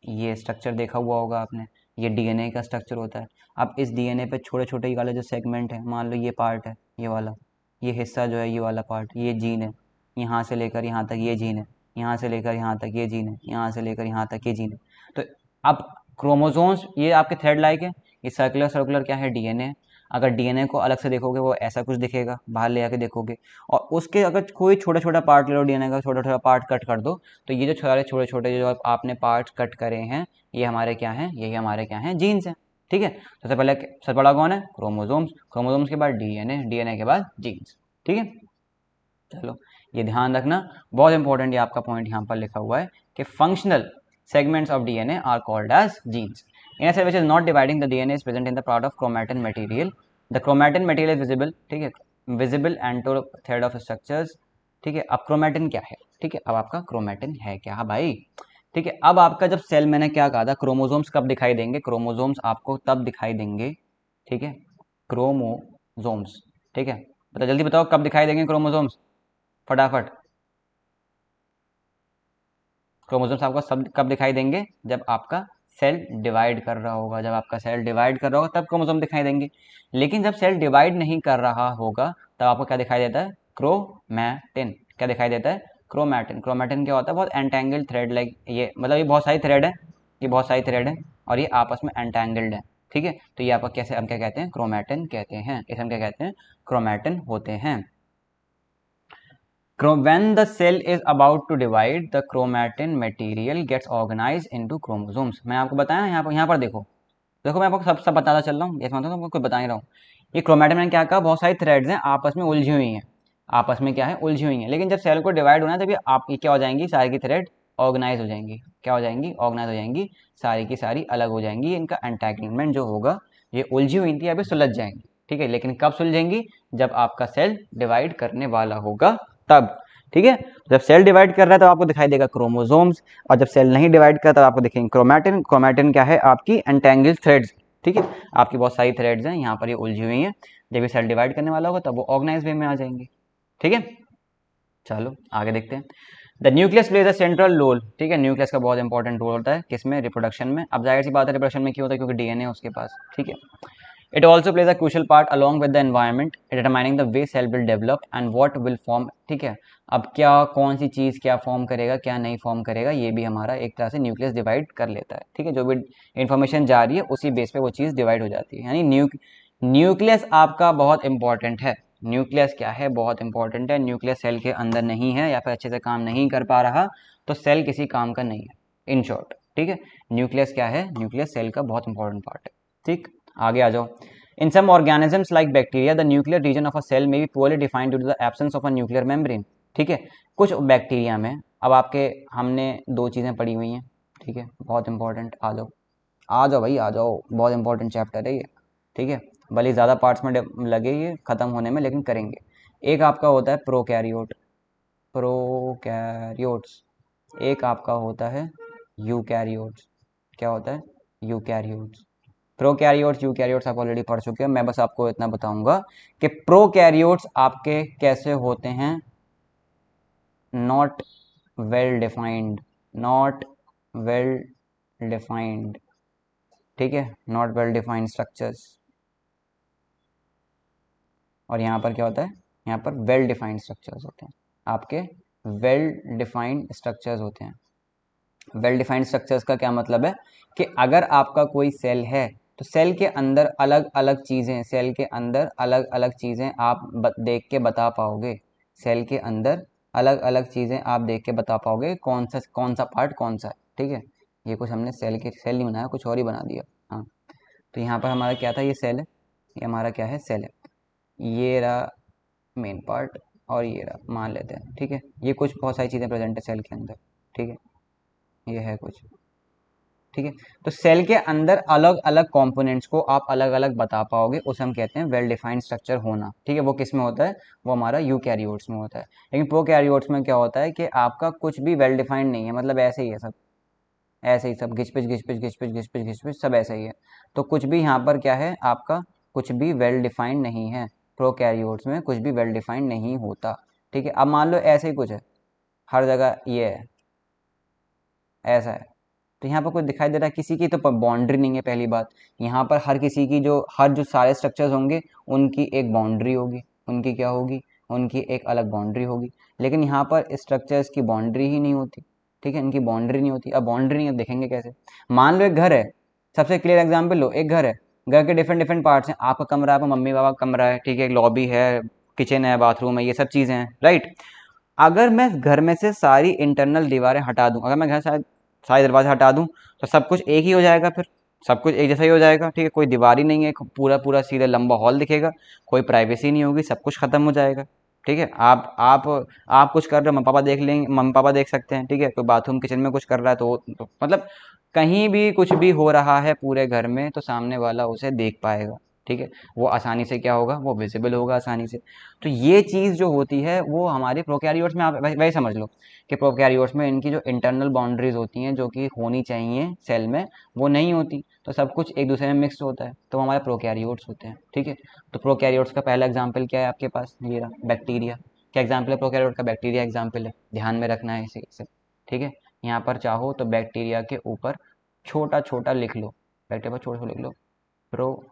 ये स्ट्रक्चर देखा हुआ होगा आपने, ये डीएनए का स्ट्रक्चर होता है। अब इस डीएनए पे छोटे छोटे वाले जो सेगमेंट है, मान लो ये पार्ट है, ये वाला, ये हिस्सा जो है, ये वाला पार्ट, ये जीन है, यहाँ से लेकर यहाँ तक ये जीन है, यहाँ से लेकर यहाँ तक ये जीन है, यहाँ से लेकर यहाँ तक ये जीन है। तो अब क्रोमोसोम्स ये आपके थ्रेड लाइक है, ये सर्कुलर सर्कुलर क्या है? डीएनए। अगर डीएनए को अलग से देखोगे वो ऐसा कुछ दिखेगा, बाहर ले आके देखोगे, और उसके अगर कोई छोटा छोटा पार्ट ले लो, डीएनए का छोटा छोटा पार्ट कट कर दो, तो ये जो सारे छोटे छोटे जो आपने पार्ट्स कट करे हैं, ये हमारे क्या हैं? यही हमारे क्या हैं? जीन्स हैं। ठीक है, सबसे पहले सबसे बड़ा कौन है? क्रोमोसोम्स। क्रोमोसोम्स के बाद डीएनए, डीएनए के बाद जीन्स। ठीक है, चलो ये ध्यान रखना, बहुत इंपॉर्टेंट ये आपका पॉइंट यहाँ पर लिखा हुआ है कि functional segments of DNA are called as genes. In a cell which is not dividing, the DNA is present in the part of chromatin material. The chromatin material is visible, ठीक है, visible thread of structures. ठीक है, अब chromatin क्या है? ठीक है, अब आपका क्रोमेटिन है क्या भाई? ठीक है, अब आपका जब सेल, मैंने क्या कहा था, क्रोमोसोम्स कब दिखाई देंगे? क्रोमोसोम्स आपको तब दिखाई देंगे, ठीक है, क्रोमोसोम्स। ठीक है, बताओ जल्दी बताओ कब दिखाई देंगे क्रोमोसोम्स, फटाफट। क्रोमोसोम्स आपको सब कब दिखाई देंगे? जब आपका सेल डिवाइड कर रहा होगा, जब आपका सेल डिवाइड कर रहा होगा तब क्रोमोसोम दिखाई देंगे। लेकिन जब सेल डिवाइड नहीं कर रहा होगा तब आपको क्या दिखाई देता है? क्रोमैटिन। क्या दिखाई देता है? क्रोमैटिन। क्रोमैटिन क्या होता है? बहुत एंटेंगल्ड थ्रेड लाइक, ये मतलब ये बहुत सारी थ्रेड है, ये बहुत सारी थ्रेड है और ये आपस में एंटेंगल्ड है। ठीक है, तो ये आपका कैसे, हम क्या कहते हैं? क्रोमैटिन कहते हैं, इसे हम क्या कहते हैं? क्रोमैटिन होते हैं। When the cell is about to divide, the chromatin material gets organized into chromosomes. मैं आपको बताया यहाँ पर देखो, देखो मैं आपको सब बताता चल रहा हूँ, जैसे मतलब आपको बता ही रहा हूँ। ये क्रोमैटिन मैंने क्या कहा? बहुत सारी थ्रेड्स हैं, आपस में उलझी हुई हैं, आपस में क्या है? उलझी हुई हैं। लेकिन जब सेल को डिवाइड होना है तभी आप ये क्या हो जाएंगी? सारी की थ्रेड ऑर्गेनाइज हो जाएंगी। क्या हो जाएंगी? ऑर्गेनाइज हो जाएंगी, सारी की सारी अलग हो जाएंगी। इनका एंटैगलमेंट जो होगा, ये उलझी हुई थी अभी सुलझ जाएंगी। ठीक है, लेकिन कब सुलझेंगी? जब आपका सेल डिवाइड करने वाला होगा तब। ठीक है, जब सेल डिवाइड कर रहा है तो आपको दिखाई देगा क्रोमोसोम्स, और जब सेल नहीं डिवाइड कर तब आपको दिखेंगे क्रोमैटिन। क्रोमैटिन क्या है? आपकी एंटेंगल्ड थ्रेड्स। ठीक है, आपकी बहुत सारी थ्रेड्स हैं यहाँ पर, ये उलझी हुई हैं, जब ये सेल डिवाइड करने वाला होगा तब वो ऑर्गेनाइज वे में आ जाएंगी। ठीक है, चलो आगे देखते हैं। The nucleus plays a central role. ठीक है, न्यूक्लियस का बहुत इंपॉर्टेंट रोल होता है किसमें? रिप्रोडक्शन में। अब जाहिर सी बात है रिप्रोडक्शन में क्यों होता है? क्योंकि डीएनए उसके पास। ठीक है, it also plays a crucial part along with the environment determining the way cell will develop and what will form. ठीक है, अब क्या कौन सी चीज़ क्या फॉर्म करेगा क्या नहीं फॉर्म करेगा, ये भी हमारा एक तरह से न्यूक्लियस डिवाइड कर लेता है। ठीक है, जो भी इन्फॉर्मेशन जा रही है उसी बेस पे वो चीज़ डिवाइड हो जाती है। यानी न्यूक्लियस आपका बहुत इंपॉर्टेंट है। न्यूक्लियस क्या है, बहुत इंपॉर्टेंट है। न्यूक्लियस सेल के अंदर नहीं है या फिर अच्छे से काम नहीं कर पा रहा तो सेल किसी काम का नहीं है, इन शॉर्ट। ठीक है, न्यूक्लियस क्या है, न्यूक्लियस सेल का बहुत इंपॉर्टेंट पार्ट है। ठीक, आगे आ जाओ। In some organisms like bacteria the nuclear region of a cell में be poorly defined due to the absence of a nuclear membrane. ठीक है, कुछ बैक्टीरिया में, अब आपके हमने दो चीज़ें पढ़ी हुई हैं। ठीक है, बहुत इंपॉर्टेंट, आ जाओ आ जाओ भाई आ जाओ, बहुत इंपॉर्टेंट चैप्टर है ये। ठीक है, भले ज़्यादा पार्ट्स में लगे ये ख़त्म होने में, लेकिन करेंगे। एक आपका होता है प्रोकैरियोट, प्रोकैरियोट्स। एक आपका होता है यूकैरियोट्स। क्या होता है, यूकैरियोट्स। प्रोकैरियोट्स यूकैरियोट्स आप ऑलरेडी पढ़ चुके हैं, मैं बस आपको इतना बताऊंगा कि प्रोकैरियोट्स आपके कैसे होते हैं, not well defined, not well defined. ठीक है, नॉट वेल डिफाइंड स्ट्रक्चर्स। और यहाँ पर क्या होता है, यहाँ पर वेल डिफाइंड स्ट्रक्चर्स होते हैं आपके, वेल डिफाइंड स्ट्रक्चर्स होते हैं। वेल डिफाइंड स्ट्रक्चर्स का क्या मतलब है कि अगर आपका कोई सेल है तो सेल के अंदर अलग अलग चीज़ें, सेल के अंदर अलग अलग चीज़ें आप देख के बता पाओगे। सेल के अंदर अलग अलग चीज़ें आप देख के बता पाओगे कौन सा पार्ट कौन सा है। ठीक है, ये कुछ हमने सेल नहीं बनाया, कुछ और ही बना दिया। हाँ, तो यहाँ पर हमारा क्या था, ये सेल है, ये हमारा क्या है, सेल है। ये रहा मेन पार्ट और ये रहा, मान लेते हैं। ठीक है, ये कुछ बहुत सारी चीज़ें प्रेजेंट है सेल के अंदर। ठीक है, ये है कुछ। ठीक है, तो सेल के अंदर अलग अलग कंपोनेंट्स को आप अलग अलग बता पाओगे, उसे हम कहते हैं वेल डिफाइंड स्ट्रक्चर होना। ठीक है, वो किस में होता है, वो हमारा यूकैरियोट्स में होता है। लेकिन प्रोकैरियोट्स में क्या होता है कि आपका कुछ भी वेल डिफाइंड नहीं है, मतलब ऐसे ही है सब, ऐसे ही सब घिचपिच घिचपिच घिचपिच घिचपिच घिचपिच सब ऐसे ही है। तो कुछ भी यहाँ पर क्या है आपका, कुछ भी वेल डिफाइंड नहीं है। प्रोकैरियोट्स में कुछ भी वेल डिफाइंड नहीं होता। ठीक है, अब मान लो ऐसे ही कुछ है, हर जगह ये है, ऐसा है, तो यहाँ पर कुछ दिखाई दे रहा है, किसी की तो बाउंड्री नहीं है। पहली बात, यहाँ पर हर किसी की जो सारे स्ट्रक्चर्स होंगे उनकी एक बाउंड्री होगी, उनकी क्या होगी, उनकी एक अलग बाउंड्री होगी। लेकिन यहाँ पर स्ट्रक्चर्स की बाउंड्री ही नहीं होती। ठीक है, इनकी बाउंड्री नहीं होती। अब बाउंड्री नहीं है, देखेंगे कैसे। मान लो एक घर है, सबसे क्लियर एग्जाम्पल लो, एक घर है, घर के डिफरेंट डिफरेंट पार्ट्स हैं। आपका कमरा है, आपका मम्मी पापा का कमरा है। ठीक है, एक लॉबी है, किचन है, बाथरूम है, ये सब चीज़ें हैं, राइट। अगर मैं घर में से सारी इंटरनल दीवारें हटा दूं, अगर मैं घर से सारे दरवाजे हटा दूं तो सब कुछ एक ही हो जाएगा, फिर सब कुछ एक जैसा ही हो जाएगा। ठीक है, कोई दीवार ही नहीं है, पूरा पूरा सीधा लंबा हॉल दिखेगा, कोई प्राइवेसी नहीं होगी, सब कुछ खत्म हो जाएगा। ठीक है, आप कुछ कर रहे हो, मम्मी पापा देख लेंगे, मम्मी पापा देख सकते हैं। ठीक है, कोई बाथरूम किचन में कुछ कर रहा है तो मतलब कहीं भी कुछ भी हो रहा है पूरे घर में तो सामने वाला उसे देख पाएगा। ठीक है, वो आसानी से क्या होगा, वो विजिबल होगा आसानी से। तो ये चीज़ जो होती है वो हमारे प्रोकैरियोट्स में, आप वही समझ लो कि प्रोकैरियोट्स में इनकी जो इंटरनल बाउंड्रीज होती हैं जो कि होनी चाहिए सेल में, वो नहीं होती, तो सब कुछ एक दूसरे में मिक्स होता है, तो हमारे प्रोकैरियोट्स होते हैं। ठीक है, तो प्रोकैरियोट्स का पहला एग्जाम्पल क्या है आपके पास, ये रहा बैक्टीरिया। क्या एग्जाम्पल है प्रोकैरियोट का, बैक्टीरिया एग्जाम्पल है, ध्यान में रखना है इसे। ठीक है, यहाँ पर चाहो तो बैक्टीरिया के ऊपर छोटा छोटा लिख लो, बैक्टीरिया पर छोटा छोटा लिख लो, प्रोकैरियोट।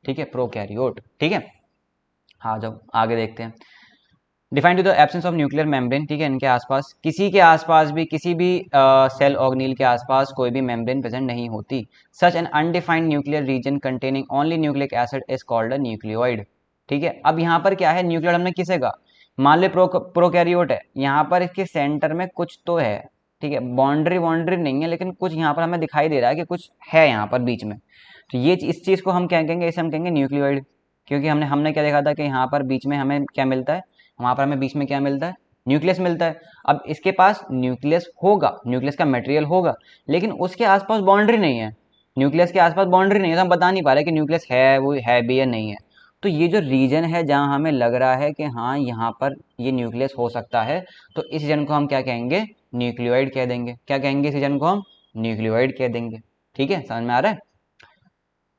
ठीक है, प्रोकैरियोट। ठीक है, हाँ जब आगे देखते हैं, defined to the absence of nuclear membrane. ठीक है, इनके आसपास, किसी के आसपास भी, किसी भी सेल ऑर्गेनील के आसपास कोई भी मेम्ब्रेन प्रेजेंट नहीं होती। Such an undefined nuclear region containing only nucleic acid is called a nucleoid. ठीक है, अब यहाँ पर क्या है, न्यूक्लियोइड हमने किसे कहा, मान लो प्रोकैरियोट है, यहाँ पर इसके सेंटर में कुछ तो है। ठीक है, बाउंड्री बाउंड्री नहीं है, लेकिन कुछ यहाँ पर हमें दिखाई दे रहा है कि कुछ है यहाँ पर बीच में। तो ये इस चीज़ को हम क्या कहेंगे, इसे हम कहेंगे न्यूक्लियोइड। क्योंकि हमने हमने क्या देखा था कि यहाँ पर बीच में हमें क्या मिलता है, वहाँ पर हमें बीच में क्या मिलता है, न्यूक्लियस मिलता है। अब इसके पास न्यूक्लियस होगा, न्यूक्लियस का मटेरियल होगा, लेकिन उसके आसपास बाउंड्री नहीं है। न्यूक्लियस के आसपास बाउंड्री नहीं है, तो हम बता नहीं पा रहे कि न्यूक्लियस है, वो है भी या नहीं है। तो ये जो रीजन है जहाँ हमें लग रहा है कि हाँ यहाँ पर ये न्यूक्लियस हो सकता है, तो इस रीजन को हम क्या कहेंगे, न्यूक्लियोइड कह देंगे। क्या कहेंगे, इस रीजन को हम न्यूक्लियोइड कह देंगे। ठीक है, समझ में आ रहा है।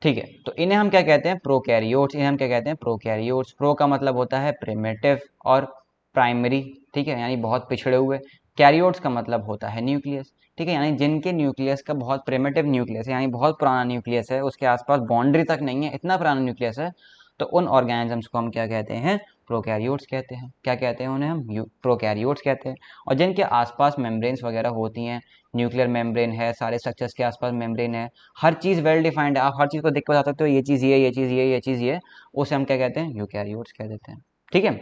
ठीक है, तो इन्हें हम क्या कहते हैं, प्रोकैरियोट्स। इन्हें हम क्या कहते हैं, प्रोकैरियोट्स। प्रो का मतलब होता है प्रिमिटिव और प्राइमरी। ठीक है, यानी बहुत पिछड़े हुए। कैरियोट्स का मतलब होता है न्यूक्लियस, ठीक है, यानी जिनके न्यूक्लियस का बहुत प्रिमिटिव न्यूक्लियस है, यानी बहुत पुराना न्यूक्लियस है, उसके आसपास बाउंड्री तक नहीं है, इतना पुराना न्यूक्लियस है, तो उन ऑर्गेनिजम्स को हम क्या कहते हैं, प्रोकैरियोट्स कहते हैं। क्या कहते हैं उन्हें हम, प्रोकैरियोट्स कहते हैं। और जिनके आसपास मेम्ब्रेन्स वगैरह होती हैं, न्यूक्लियर मेम्ब्रेन है, सारे स्ट्रक्चर्स के आसपास मेम्ब्रेन है, हर चीज़ वेल डिफाइंड है, आप हर चीज़ को देख के बता सकते हो ये चीज़ ये, ये चीज़ ये चीज़ ये, उसे हम क्या कहते हैं, यूकैरियोट्स कह देते हैं, ठीक है।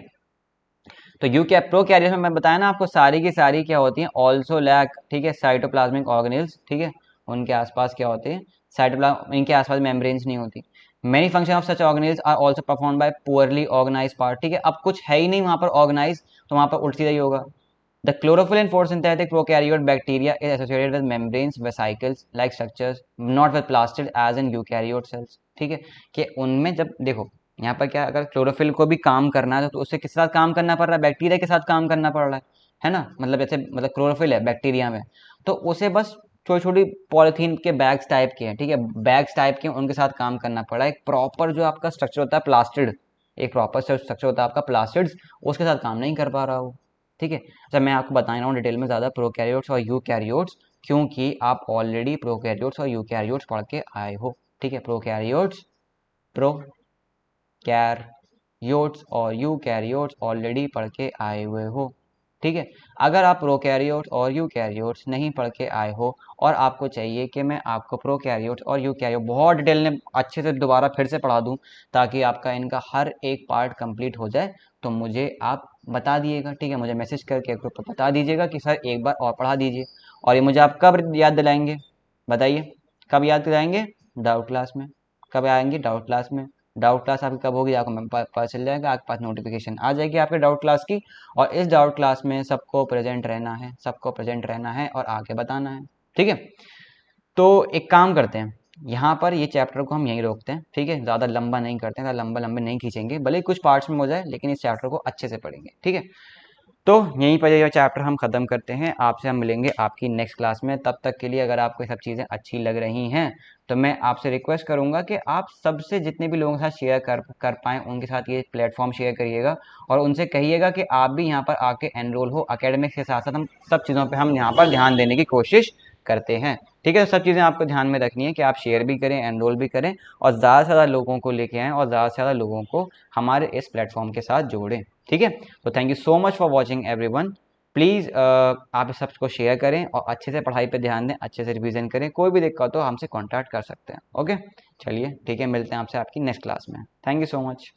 तो प्रोकैरियोट्स में मैं बताया ना आपको, सारी की सारी क्या होती हैं, ऑल्सो लैक, ठीक है, साइटोप्लाज्मिक ऑर्गेनेल्स, ठीक है, उनके आसपास क्या होते हैं, साइटोप्लाज्म, इनके आसपास मेम्ब्रेन्स नहीं होती। Many function of such organelles are also perform by poorly organise part, ठीक है, अब कुछ है ही नहीं वहां पर ऑर्गेनाइज, तो वहां पर उल्टा सीधा ही होगा। The chlorophyll in photosynthetic prokaryote bacteria is associated with membranes, vesicles like structures, not with plastid as in eukaryote cells, ठीक है, कि उनमें जब देखो यहाँ पर क्या, अगर क्लोरोफिल को भी काम करना है तो उससे किस साथ काम करना पड़ रहा है, बैक्टीरिया के साथ काम करना पड़ रहा है ना, मतलब जैसे मतलब क्लोरोफिल है बैक्टीरिया में, तो उसे बस छोटी छोटी पॉलिथीन के बैग्स टाइप के हैं, ठीक है, बैग्स टाइप के उनके साथ काम करना पड़ा, एक प्रॉपर जो आपका स्ट्रक्चर होता है प्लास्टिड, एक प्रॉपर स्ट्रक्चर होता है आपका प्लास्टिड, उसके साथ काम नहीं कर पा रहा वो, ठीक है। अच्छा मैं आपको बता रहा हूँ डिटेल में ज़्यादा प्रोकैरियोट्स और यूकैरियोट्स, क्योंकि आप ऑलरेडी प्रोकैरियोट्स और यूकैरियोट्स पढ़ के आए हो, ठीक है, प्रोकैरियोट्स, प्रोकैरियोट्स और यूकैरियोट्स ऑलरेडी पढ़ के आए हुए हो, ठीक है। अगर आप प्रोकैरियोट्स और यूकैरियोट्स नहीं पढ़ के आए हो और आपको चाहिए कि मैं आपको प्रोकैरियोट्स और यूकैरियोट बहुत डिटेल में अच्छे से दोबारा फिर से पढ़ा दूं ताकि आपका इनका हर एक पार्ट कंप्लीट हो जाए, तो मुझे आप बता दिएगा, ठीक है, मुझे मैसेज करके ग्रुप पर बता दीजिएगा कि सर एक बार और पढ़ा दीजिए। और ये मुझे आप कब याद दिलाएंगे, बताइए, कब याद दिलाएंगे, डाउट क्लास में, कब आएंगे, डाउट क्लास में। डाउट क्लास आपकी कब होगी, आपको पता चल जाएगा, आपके पास नोटिफिकेशन आ जाएगी आपके डाउट क्लास की, और इस डाउट क्लास में सबको प्रेजेंट रहना है, सबको प्रेजेंट रहना है और आगे बताना है, ठीक है। तो एक काम करते हैं, यहाँ पर ये चैप्टर को हम यहीं रोकते हैं, ठीक है, ज़्यादा लंबा नहीं करते हैं, ज़्यादा लंबा लंबे नहीं खींचेंगे, भले ही कुछ पार्ट्स में हो जाए लेकिन इस चैप्टर को अच्छे से पढ़ेंगे, ठीक है। तो यहीं पर ये चैप्टर हम ख़त्म करते हैं, आपसे हम मिलेंगे आपकी नेक्स्ट क्लास में, तब तक के लिए अगर आपको ये सब चीज़ें अच्छी लग रही हैं तो मैं आपसे रिक्वेस्ट करूंगा कि आप सबसे जितने भी लोगों के साथ शेयर कर पाएँ उनके साथ ये प्लेटफॉर्म शेयर करिएगा और उनसे कहिएगा कि आप भी यहाँ पर आके एनरोल हो, अकेडमिक्स के साथ साथ हम सब चीज़ों पर हम यहाँ पर ध्यान देने की कोशिश करते हैं, ठीक है। सब चीज़ें आपको ध्यान में रखनी है कि आप शेयर भी करें, एनरोल भी करें और ज़्यादा से ज़्यादा लोगों को लेके आएँ और ज़्यादा से ज़्यादा लोगों को हमारे इस प्लेटफॉर्म के साथ जोड़ें, ठीक है। तो thank you so much for watching everyone. Please आप इस सबको शेयर करें और अच्छे से पढ़ाई पे ध्यान दें, अच्छे से रिवीजन करें, कोई भी दिक्कत हो हमसे कांटेक्ट कर सकते हैं, ओके। चलिए ठीक है, मिलते हैं आपसे आपकी नेक्स्ट क्लास में, थैंक यू सो मच।